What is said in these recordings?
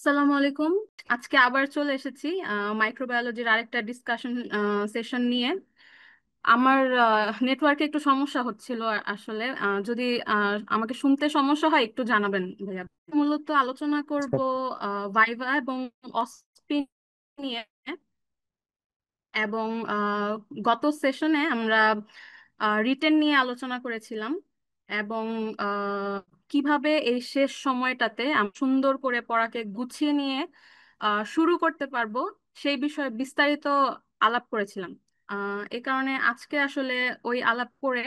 আসসালামু আলাইকুম। আজকে আবার চলে এসেছি মাইক্রোবায়োলজির আরেকটা ডিসকাশন সেশন নিয়ে। আমার নেটওয়ার্কে একটু সমস্যা হচ্ছিল আসলে। যদি আমাকে শুনতে সমস্যা হয় একটু জানাবেন ভাইয়া। মূলত আলোচনা করব ভাইভা এবং অস্পি নিয়ে। এবং গত সেশনে আমরা রিটেন নিয়ে আলোচনা করেছিলাম এবং কিভাবে এই শেষ সময়টাতে আমরা সুন্দর করে পড়াকে গুছিয়ে নিয়ে শুরু করতে পারবো সেই বিষয়ে বিস্তারিত আলাপ করেছিলাম। এই কারণে আজকে আসলে ওই আলাপ করে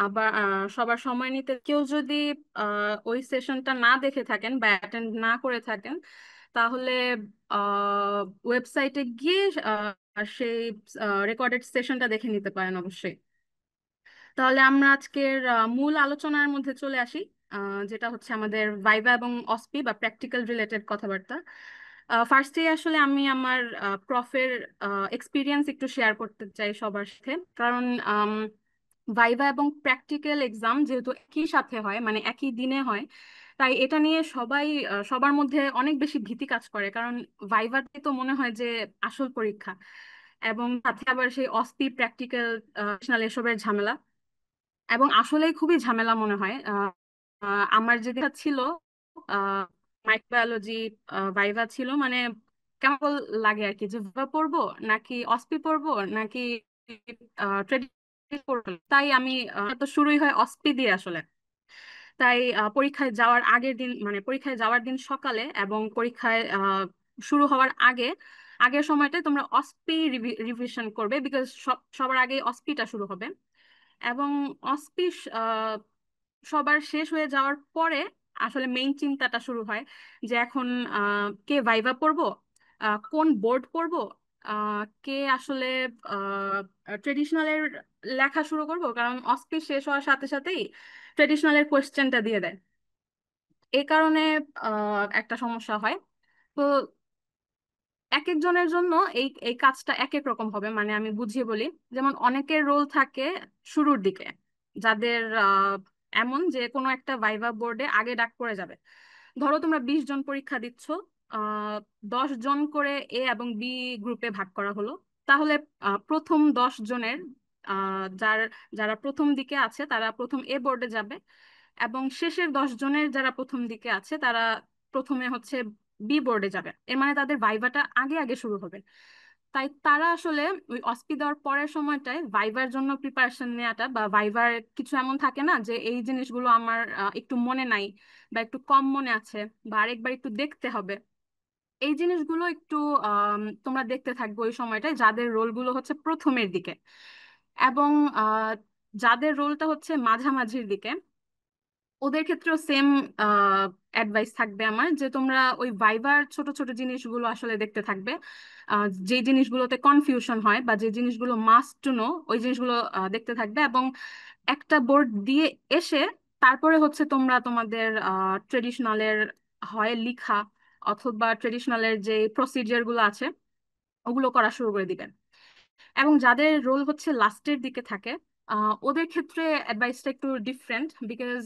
আবার সবার সময় নিতে কেউ যদি ওই সেশনটা না দেখে থাকেন বা অ্যাটেন্ড না করে থাকেন তাহলে ওয়েবসাইটে গিয়ে সেই রেকর্ডেড সেশনটা দেখে নিতে পারেন অবশ্যই। তাহলে আমরা আজকের মূল আলোচনার মধ্যে চলে আসি, যেটা হচ্ছে আমাদের ভাইভা এবং অসপি বা প্র্যাকটিক্যাল রিলেটেড কথাবার্তা। ফার্স্টে আসলে আমি আমার প্রফের এক্সপিরিয়েন্স একটু শেয়ার করতে চাই সবার সাথে, কারণ ভাইভা এবং প্র্যাকটিক্যাল এক্সাম যেহেতু একই সাথে হয়, মানে একই দিনে হয়, তাই এটা নিয়ে সবাই সবার মধ্যে অনেক বেশি ভীতি কাজ করে, কারণ ভাইভাতে তো মনে হয় যে আসল পরীক্ষা, এবং সাথে আবার সেই অসপি প্র্যাকটিক্যাল এসবের ঝামেলা। এবং আসলেই খুবই ঝামেলা মনে হয়। আমার যেটা ছিল মাইক্রোবায়োলজি ভাইভা ছিল, মানে কেমন লাগে আর কি, যে ভাইভা পড়বো নাকি অসপি পড়বো নাকি ট্রেডিশনাল পড়বো। তাই আমি তো শুরুই হয় অসপি দিয়ে আসলে। তাই পরীক্ষায় যাওয়ার আগের দিন, মানে পরীক্ষায় যাওয়ার দিন সকালে এবং পরীক্ষায় শুরু হওয়ার আগে আগের সময়টায় তোমরা অসপি রিভিশন করবে, বিকজ সবার আগে অসপিটা শুরু হবে। এবং অসপিস সবার শেষ হয়ে যাওয়ার পরে আসলে মেইন চিন্তাটা শুরু হয় যে এখন কে ভাইভা পড়বো, কোন বোর্ড পড়বো, কে আসলে ট্রেডিশনালের লেখা শুরু করব, কারণ অসপিস শেষ হওয়ার সাথে সাথেই ট্রেডিশনালের কোয়েশ্চেনটা দিয়ে দেয়। এই কারণে একটা সমস্যা হয়। তো এক একজনের জন্য এই এই কাজটা এক এক রকম হবে, মানে আমি বুঝিয়ে বলি। যেমন অনেকের রোল থাকে শুরুর দিকে, যাদের এমন যে কোনো একটা ভাইভা বোর্ডে আগে ডাক পড়ে যাবে। ধরো তোমরা 20 জন পরীক্ষা দিচ্ছ, 10 জন করে এ এবং বি গ্রুপে ভাগ করা হলো। তাহলে প্রথম 10 জনের যারা প্রথম দিকে আছে তারা প্রথম এ বোর্ডে যাবে, এবং শেষের 10 জনের যারা প্রথম দিকে আছে তারা প্রথমে হচ্ছে বি বোর্ডে যাবে। এর মানে তাদের ভাইভাটা আগে আগে শুরু হবে। তাই তারা আসলে ওই অসপি দেওয়ার পরের সময়টায় ভাইবার জন্য প্রিপারেশন নেওয়াটা, বা ভাইবার কিছু এমন থাকে না যে এই জিনিসগুলো আমার একটু মনে নাই বা একটু কম মনে আছে বা আরেকবার একটু দেখতে হবে, এই জিনিসগুলো একটু তোমরা দেখতে থাকবে ওই সময়টায়, যাদের রোলগুলো হচ্ছে প্রথমের দিকে। এবং যাদের রোলটা হচ্ছে মাঝামাঝির দিকে, ওদের ক্ষেত্রেও সেম অ্যাডভাইস থাকবে আমার, যে তোমরা ওই ভাইবার ছোট ছোট জিনিসগুলো আসলে দেখতে থাকবে। যে জিনিসগুলোতে কনফিউশন হয় বা যে জিনিসগুলো মাস্ট টু নো, ওই জিনিসগুলো দেখতে থাকবে। এবং একটা বোর্ড দিয়ে এসে তারপরে হচ্ছে তোমরা তোমাদের ট্রেডিশনালের হয় লিখা অথবা ট্রেডিশনালের যে প্রসিডিয়ার গুলো আছে ওগুলো করা শুরু করে দিবেন। এবং যাদের রোল হচ্ছে লাস্টের দিকে থাকে, ওদের ক্ষেত্রে অ্যাডভাইসটা একটু ডিফারেন্ট, বিকজ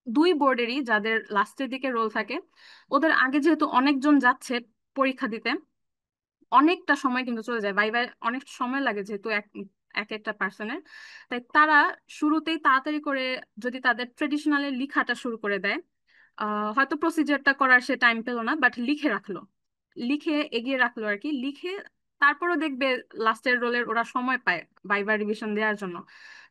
দুই বোর্ডেরই যাদের লাস্টের দিকে রোল থাকে, ওদের আগে যেহেতু অনেকজন যাচ্ছে পরীক্ষা দিতে, অনেকটা সময় কিন্তু চলে যায়, ভাই অনেক সময় লাগে যেহেতু এক এক একটা পার্সনের। তাই তারা শুরুতেই তাড়াতাড়ি করে যদি তাদের ট্রেডিশনালের লেখাটা শুরু করে দেয়, হয়তো প্রসিজারটা করার সে টাইম পেলো না, বাট লিখে রাখলো, লিখে এগিয়ে রাখলো আর কি, লিখে তারপরও দেখবে লাস্টের রোলের ওরা সময় পায় ভাইবা রিভিশন দেওয়ার জন্য।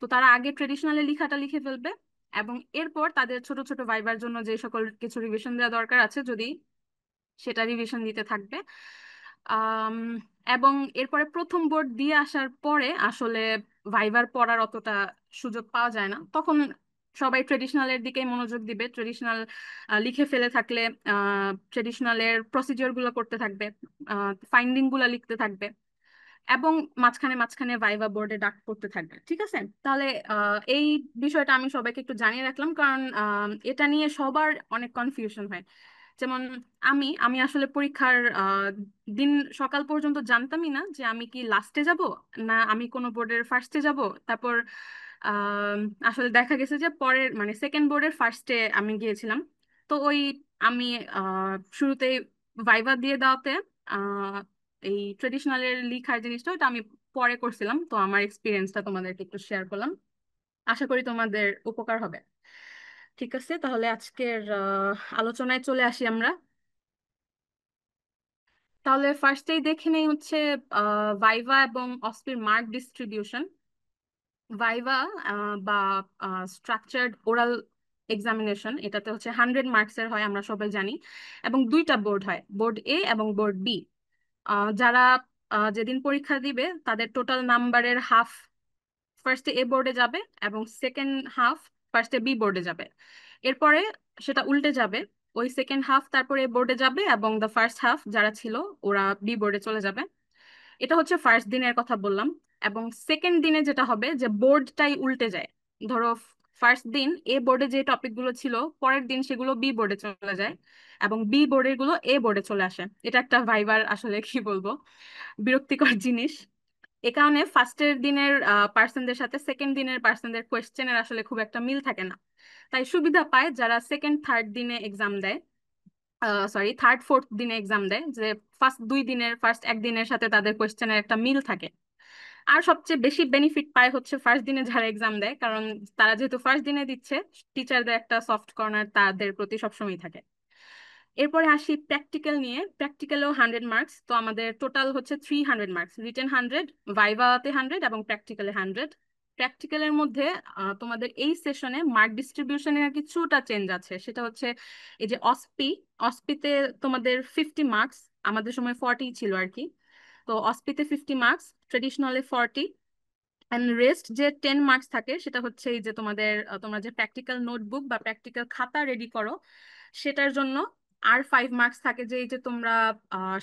তো তারা আগে ট্রেডিশনালি লেখাটা লিখে ফেলবে, এবং এরপর তাদের ছোট ছোট ভাইবার জন্য যে সকল কিছু রিভিশন দেওয়া দরকার আছে যদি সেটা রিভিশন দিতে থাকবে। আম, এবং এরপরে প্রথম বোর্ড দিয়ে আসার পরে আসলে ভাইবার পড়ার অতটা সুযোগ পাওয়া যায় না, তখন সবাই ট্রেডিশনালের দিকেই মনোযোগ দিবে। ট্রেডিশনাল লিখে ফেলে থাকলে ট্রেডিশনালের প্রসিডিওর গুলো করতে থাকবে, ফাইন্ডিং গুলো লিখতে থাকবে, এবং মাঝখানে মাঝখানে ভাইভা বোর্ডে ডাক পড়তে থাকবে। ঠিক আছে, তাহলে এই বিষয়টা আমি সবাইকে একটু জানিয়ে রাখলাম, কারণ এটা নিয়ে সবার অনেক কনফিউশন হয়। যেমন আমি আমি আসলে পরীক্ষার দিন সকাল পর্যন্ত জানতামই না যে আমি কি লাস্টে যাব না আমি কোনো বোর্ডের ফার্স্টে যাব। তারপর আহ, আসলে দেখা গেছে যে পরের, মানে সেকেন্ড বোর্ডের ফার্স্টে আমি গিয়েছিলাম। তো ওই আমি শুরুতে ভাইভা দিয়ে দেওয়াতে আহ, এই ট্রেডিশনালের লিখার জিনিসটা ওটা আমি পরে করছিলাম, তো আমার এক্সপিরিয়েন্সটা তোমাদেরকে একটু শেয়ার করলাম। আশা করি তোমাদের উপকার হবে। ঠিক আছে, তাহলে আজকের আলোচনায় চলে আসি আমরা। তাহলে ফার্স্টেই দেখে নেই হচ্ছে ভাইভা এবং অস্পির মার্ক ডিস্ট্রিবিউশন। ভাইভা বা স্ট্রাকচার্ড ওরাল এক্সামিনেশন, এটাতে হচ্ছে 100 মার্কসের হয়, আমরা সবাই জানি। এবং দুইটা বোর্ড হয়, বোর্ড এ এবং বোর্ড বি। যারা যেদিন পরীক্ষা দিবে তাদের টোটাল নাম্বারের হাফ ফার্স্টে এ বোর্ডে যাবে এবং সেকেন্ড হাফ ফার্স্টে বি বোর্ডে যাবে। এরপরে সেটা উল্টে যাবে, ওই সেকেন্ড হাফ তারপরে এ বোর্ডে যাবে এবং দ্য ফার্স্ট হাফ যারা ছিল ওরা বি বোর্ডে চলে যাবে। এটা হচ্ছে ফার্স্ট দিনের কথা বললাম। এবং সেকেন্ড দিনে যেটা হবে যে বোর্ডটাই উল্টে যায়। ধরো ফার্স্ট দিন এ বোর্ডে যে টপিকগুলো ছিল, পরের দিন সেগুলো বি বোর্ডে চলে যায় এবং বি বোর্ডের গুলো এ বোর্ডে চলে আসে। এটা একটা ভাইবার আসলে কি বলবো, বিরক্তিকর জিনিস। এ কারণে ফার্স্টের দিনের পার্সনদের সাথে সেকেন্ড দিনের পার্সনদের কোয়েশ্চেনের আসলে খুব একটা মিল থাকে না। তাই সুবিধা পায় যারা সেকেন্ড থার্ড দিনে এক্সাম দেয়, সরি থার্ড ফোর্থ দিনে এক্সাম দেয়, যে ফার্স্ট দুই দিনের ফার্স্ট একদিনের সাথে তাদের কোয়েশ্চেনের একটা মিল থাকে। আর সবচেয়ে বেশি বেনিফিট পায় হচ্ছে ফার্স্ট দিনে যারা এক্সাম দেয়, কারণ তারা যেহেতু ফার্স্ট দিনে দিচ্ছে, টিচারদের একটা সফট কর্নার তাদের প্রতি সবসময় থাকে। এরপরে আসি প্র্যাকটিক্যাল নিয়ে। প্র্যাকটিক্যালেও 100 মার্কস, তো আমাদের টোটাল হচ্ছে 300 মার্কস, রিটেন 100, ভাইভাতে 100 এবং প্র্যাকটিক্যালে 100। প্র্যাকটিক্যালের মধ্যে তোমাদের এই সেশনে মার্ক ডিস্ট্রিবিউশনের কিছুটা চেঞ্জ আছে, সেটা হচ্ছে এই যে অসপি, অসপিতে তোমাদের 50 মার্কস, আমাদের সময় 40 ছিল আর কি। তো অসপিতে 50 মার্কস, ট্রেডিশনালে 40, এন্ড রেস্ট যে 10 মার্কস থাকে সেটা হচ্ছে এই যে তোমাদের তোমরা যে প্র্যাকটিক্যাল নোটবুক বা প্র্যাকটিক্যাল খাতা রেডি করো সেটার জন্য। আর 5 মার্কস থাকে যে এই যে তোমরা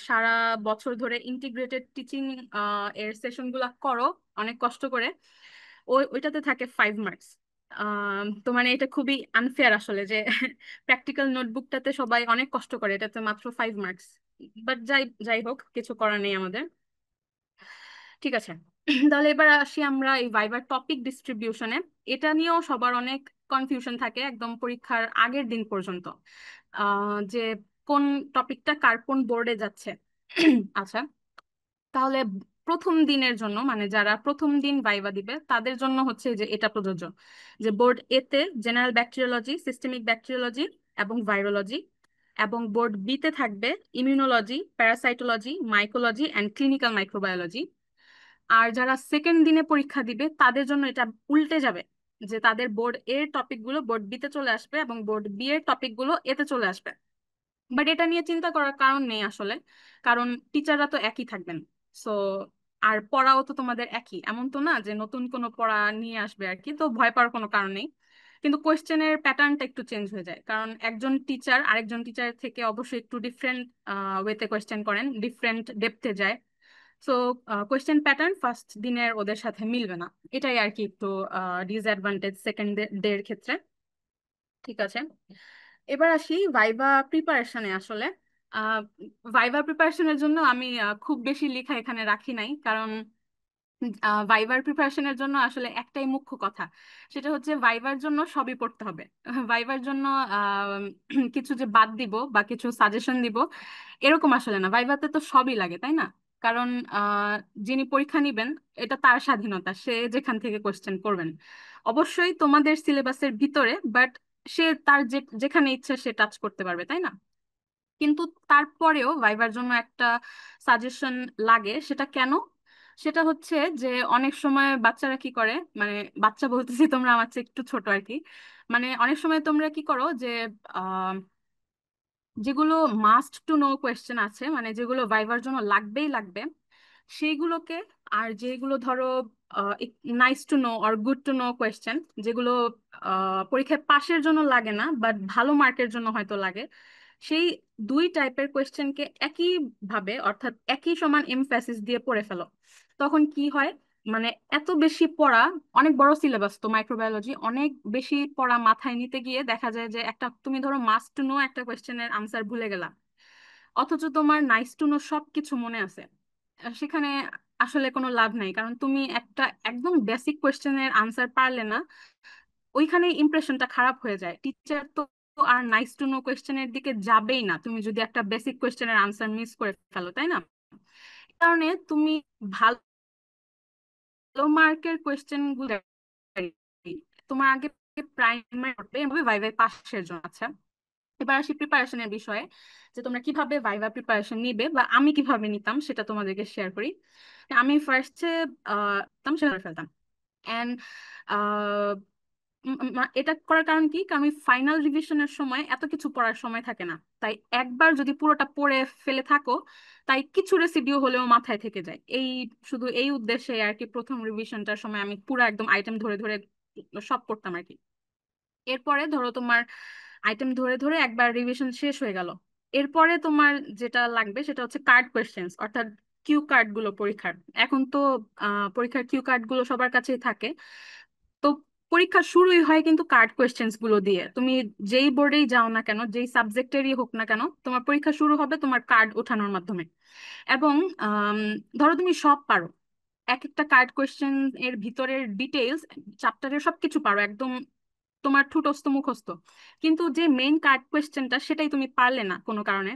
সারা বছর ধরে ইন্টিগ্রেটেড টিচিং এর সেশন গুলা করো অনেক কষ্ট করে, ওইটাতে থাকে 5 মার্কস। তো মানে এটা খুবই আনফেয়ার আসলে যে প্র্যাকটিক্যাল নোটবুকটাতে সবাই অনেক কষ্ট করে, এটাতে মাত্র 5 মার্কস। বাট যাই যাই হোক, কিছু করার নেই আমাদের। ঠিক আছে, তাহলে এবার আসি আমরা এই ভাইবার টপিক ডিস্ট্রিবিউশনে। এটা নিয়েও সবার অনেক কনফিউশন থাকে একদম পরীক্ষার আগের দিন পর্যন্ত, যে কোন টপিকটা কার কোন বোর্ডে যাচ্ছে। আচ্ছা, তাহলে প্রথম দিনের জন্য মানে যারা প্রথম দিন ভাইবা দিবে তাদের জন্য হচ্ছে যে এটা প্রযোজ্য, যে বোর্ড এ তে জেনারেল ব্যাকটেরিওলজি, সিস্টেমিক ব্যাকটেরিওলজি এবং ভাইরোলজি, এবং বোর্ড বি তে থাকবে immunology, parasitology, mycology and clinical microbiology. আর যারা সেকেন্ড দিনে পরীক্ষা দিবে তাদের জন্য এটা উল্টে যাবে, যে তাদের বোর্ড এর টপিক গুলো বোর্ড বি তে চলে আসবে এবং বোর্ড বি এর টপিক গুলো এতে চলে আসবে। বাট এটা নিয়ে চিন্তা করার কারণ নেই আসলে, কারণ টিচাররা তো একই থাকবেন। সো আর পড়াও তো তোমাদের একই, এমন তো না যে নতুন কোনো পড়া নিয়ে আসবে আর কি, তো ভয় পাওয়ার কোনো কারণ নেই। কিন্তু কোয়েশ্চেনের প্যাটার্নটা একটু চেঞ্জ হয়ে যায়, কারণ একজন টিচার আরেকজন টিচার থেকে অবশ্যই একটু ডিফারেন্ট ওয়েতে কোয়েশ্চেন করেন, ডিফারেন্ট ডেপথে যায়। সো কোয়েশ্চেন প্যাটার্ন ফার্স্ট দিনের ওদের সাথে মিলবে না, এটাই আর কি একটু ডিসঅ্যাডভান্টেজ সেকেন্ড ডে এর ক্ষেত্রে। ঠিক আছে, এবার আসি ভাইভা প্রিপারেশনে। আসলে ভাইভা প্রিপারেশনের জন্য আমি খুব বেশি লেখা এখানে রাখি নাই, কারণ ভাইবার প্রিপারেশনের জন্য আসলে একটাই মুখ্য কথা, সেটা হচ্ছে ভাইবার জন্য সবই পড়তে হবে। ভাইবার জন্য কিছু যে বাদ দিব বা কিছু সাজেশন দিব এরকম আসলে না, ভাইভাতে তো সবই লাগে তাই না? কারণ আহ, যিনি পরীক্ষা নিবেন এটা তার স্বাধীনতা, সে যেখান থেকে কোশ্চেন করবেন অবশ্যই তোমাদের সিলেবাসের ভিতরে, বাট সে তার যেখানে ইচ্ছা সে টাচ করতে পারবে তাই না? কিন্তু তারপরেও ভাইবার জন্য একটা সাজেশন লাগে। সেটা কেন? সেটা হচ্ছে যে অনেক সময় বাচ্চারা কি করে, মানে বাচ্চা বলতেছি তোমরা আমার চেয়ে একটু ছোট আর কি, মানে অনেক সময় তোমরা কি করো যে যেগুলো মাস্ট টু নো কোয়েশ্চেন আছে, মানে যেগুলো ভাইবার জন্য লাগবেই লাগবে সেইগুলোকে, আর যেগুলো ধরো nice to know or good to know question, যেগুলো পরীক্ষায় পাশের জন্য লাগে না বাট ভালো মার্কের জন্য হয়তো লাগে, সেই দুই টাইপের কোয়েশ্চেনকে একই ভাবে অর্থাৎ একই সমান এমফ্যাসিস দিয়ে পড়ে ফেলো। তখন কি হয়, মানে এত বেশি পড়া, অনেক বড় সিলেবাস তো মাইক্রোবায়োলজি, অনেক বেশি পড়া মাথায় নিতে গিয়ে দেখা যায় যে একটা তুমি ধরো মাস্ট টু নো একটা কোয়েশ্চেনের আনসার ভুলে গেলা, অথচ তোমার নাইস টু নো সবকিছু মনে আছে। সেখানে আসলে কোনো লাভ নাই, কারণ তুমি একটা একদম বেসিক কোয়েশ্চেনের আনসার পারলে না, ওইখানে ইমপ্রেশনটা খারাপ হয়ে যায়। টিচার তো আর নাইস টু নো কোয়েশ্চেনের দিকে যাবেই না তুমি যদি একটা বেসিক কোয়েশ্চেনের আনসার মিস করে ফেলো, তাই না? এই কারণে তুমি ভালো মার্কের কোয়েশ্চেন গুলো তোমার আগে প্রাইমারি করবে, এভাবে ভাইভাই পাশের জন্য। আচ্ছা, এবার আসি প্রিপারেশনের বিষয়ে, যে তোমরা কিভাবে ভাইভা প্রিপারেশন নিবে বা আমি কিভাবে নিতাম সেটা তোমাদেরকে শেয়ার করি। আমি ফার্স্টে সেটা ফেলতাম। অ্যান্ড এটা করার কারণ কি, কারণ আমি ফাইনাল রিভিশনের সময় এত কিছু পড়ার সময় থাকে না, তাই একবার যদি পুরোটা পড়ে ফেলে থাকো, তাই কিছু রেসিডিও হলেও মাথায় থেকে যায়। শুধু এই উদ্দেশ্যে আর কি প্রথম রিভিশনটার সময় আমি পুরো একদম আইটেম ধরে ধরে সব পড়তাম আর কি। এরপরে ধরো তোমার আইটেম ধরে ধরে একবার রিভিশন শেষ হয়ে গেল, এরপরে তোমার যেটা লাগবে সেটা হচ্ছে কার্ড কোয়েশ্চেন্স, অর্থাৎ কিউ কার্ড গুলো পরীক্ষার। এখন তো পরীক্ষার কিউ কার্ড গুলো সবার কাছেই থাকে। তো পরীক্ষা শুরুই হয় কিন্তু কার্ড কোয়েশ্চেন্স গুলো দিয়ে। তুমি যেই বোর্ডেই যাও না কেন, যেই সাবজেক্টেরই হোক না কেন, তোমার পরীক্ষা শুরু হবে তোমার কার্ড ওঠানোর মাধ্যমে। এবং আম, ধরো তুমি সব পারো, এক একটা কার্ড কোয়েশ্চেন এর ভিতরের ডিটেইলস, চ্যাপ্টারের সবকিছু পারো একদম, তোমার ঠুটস্থ মুখস্থ, কিন্তু যে মেইন কার্ড কোয়েশ্চেনটা সেটাই তুমি পারলে না কোনো কারণে,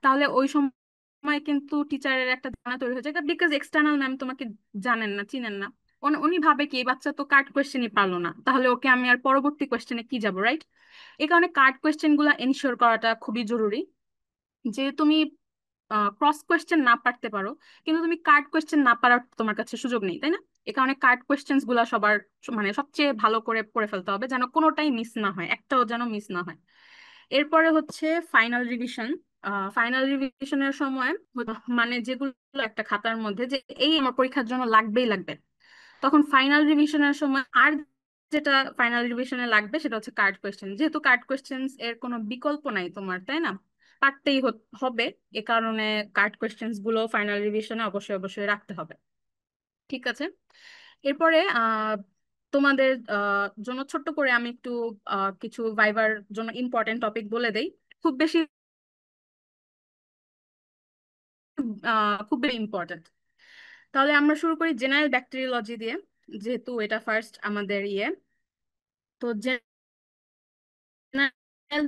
তাহলে ওই সময় কিন্তু টিচারের একটা ধারণা তৈরি হয়ে যায়, বিকজ এক্সটার্নাল ম্যাম তোমাকে জানেন না, চিনেন না। উনি ভাবে কি এই বাচ্চা তো কার্ড কোয়েশ্চেনই পারলো না, তাহলে ওকে আমি আর পরবর্তী কোয়েশ্চেনে কি যাবো, রাইট? এই কারণে কার্ড কোয়েশ্চেন গুলা এনশিওর করাটা খুবই জরুরি। যে তুমি ক্রস কোয়েশ্চেন না পারতে পারো, কিন্তু তুমি কার্ড কোয়েশ্চেন না পারার তোমার কাছে সুযোগ নেই, তাই না? এ কারণে কার্ড কোয়েশ্চেন্স গুলা সবার মানে সবচেয়ে ভালো করে পড়ে ফেলতে হবে, যেন কোনোটাই মিস না হয়, একটাও যেন মিস না হয়। এরপরে হচ্ছে ফাইনাল রিভিশন। ফাইনাল রিভিশনের সময় মানে যেগুলো একটা খাতার মধ্যে যে এই আমার পরীক্ষার জন্য লাগবেই লাগবে, তখন ফাইনাল রিভিশনের সময় আর যেটা ফাইনাল রিভিশনে লাগবে সেটা হচ্ছে কার্ড কোয়েশ্চেন। যেহেতু কার্ড কোয়েশ্চেন এর কোনো বিকল্প নাই তোমার, তাই না? পারতেই হবে। এ কারণে কার্ড কোয়েশ্চেন্স গুলো ফাইনাল রিভিশনে অবশ্যই অবশ্যই রাখতে হবে। ঠিক আছে। এরপরে তোমাদের জন্য ছোট্ট করে আমি একটু কিছু ভাইবার জন্য ইম্পর্টেন্ট টপিক বলে দেই। খুব বেশি খুব বেশি ইম্পর্টেন্ট। তাহলে আমরা শুরু করি জেনারেল ব্যাকটেরিওলজি দিয়ে, যেহেতু এটা ফার্স্ট আমাদের তো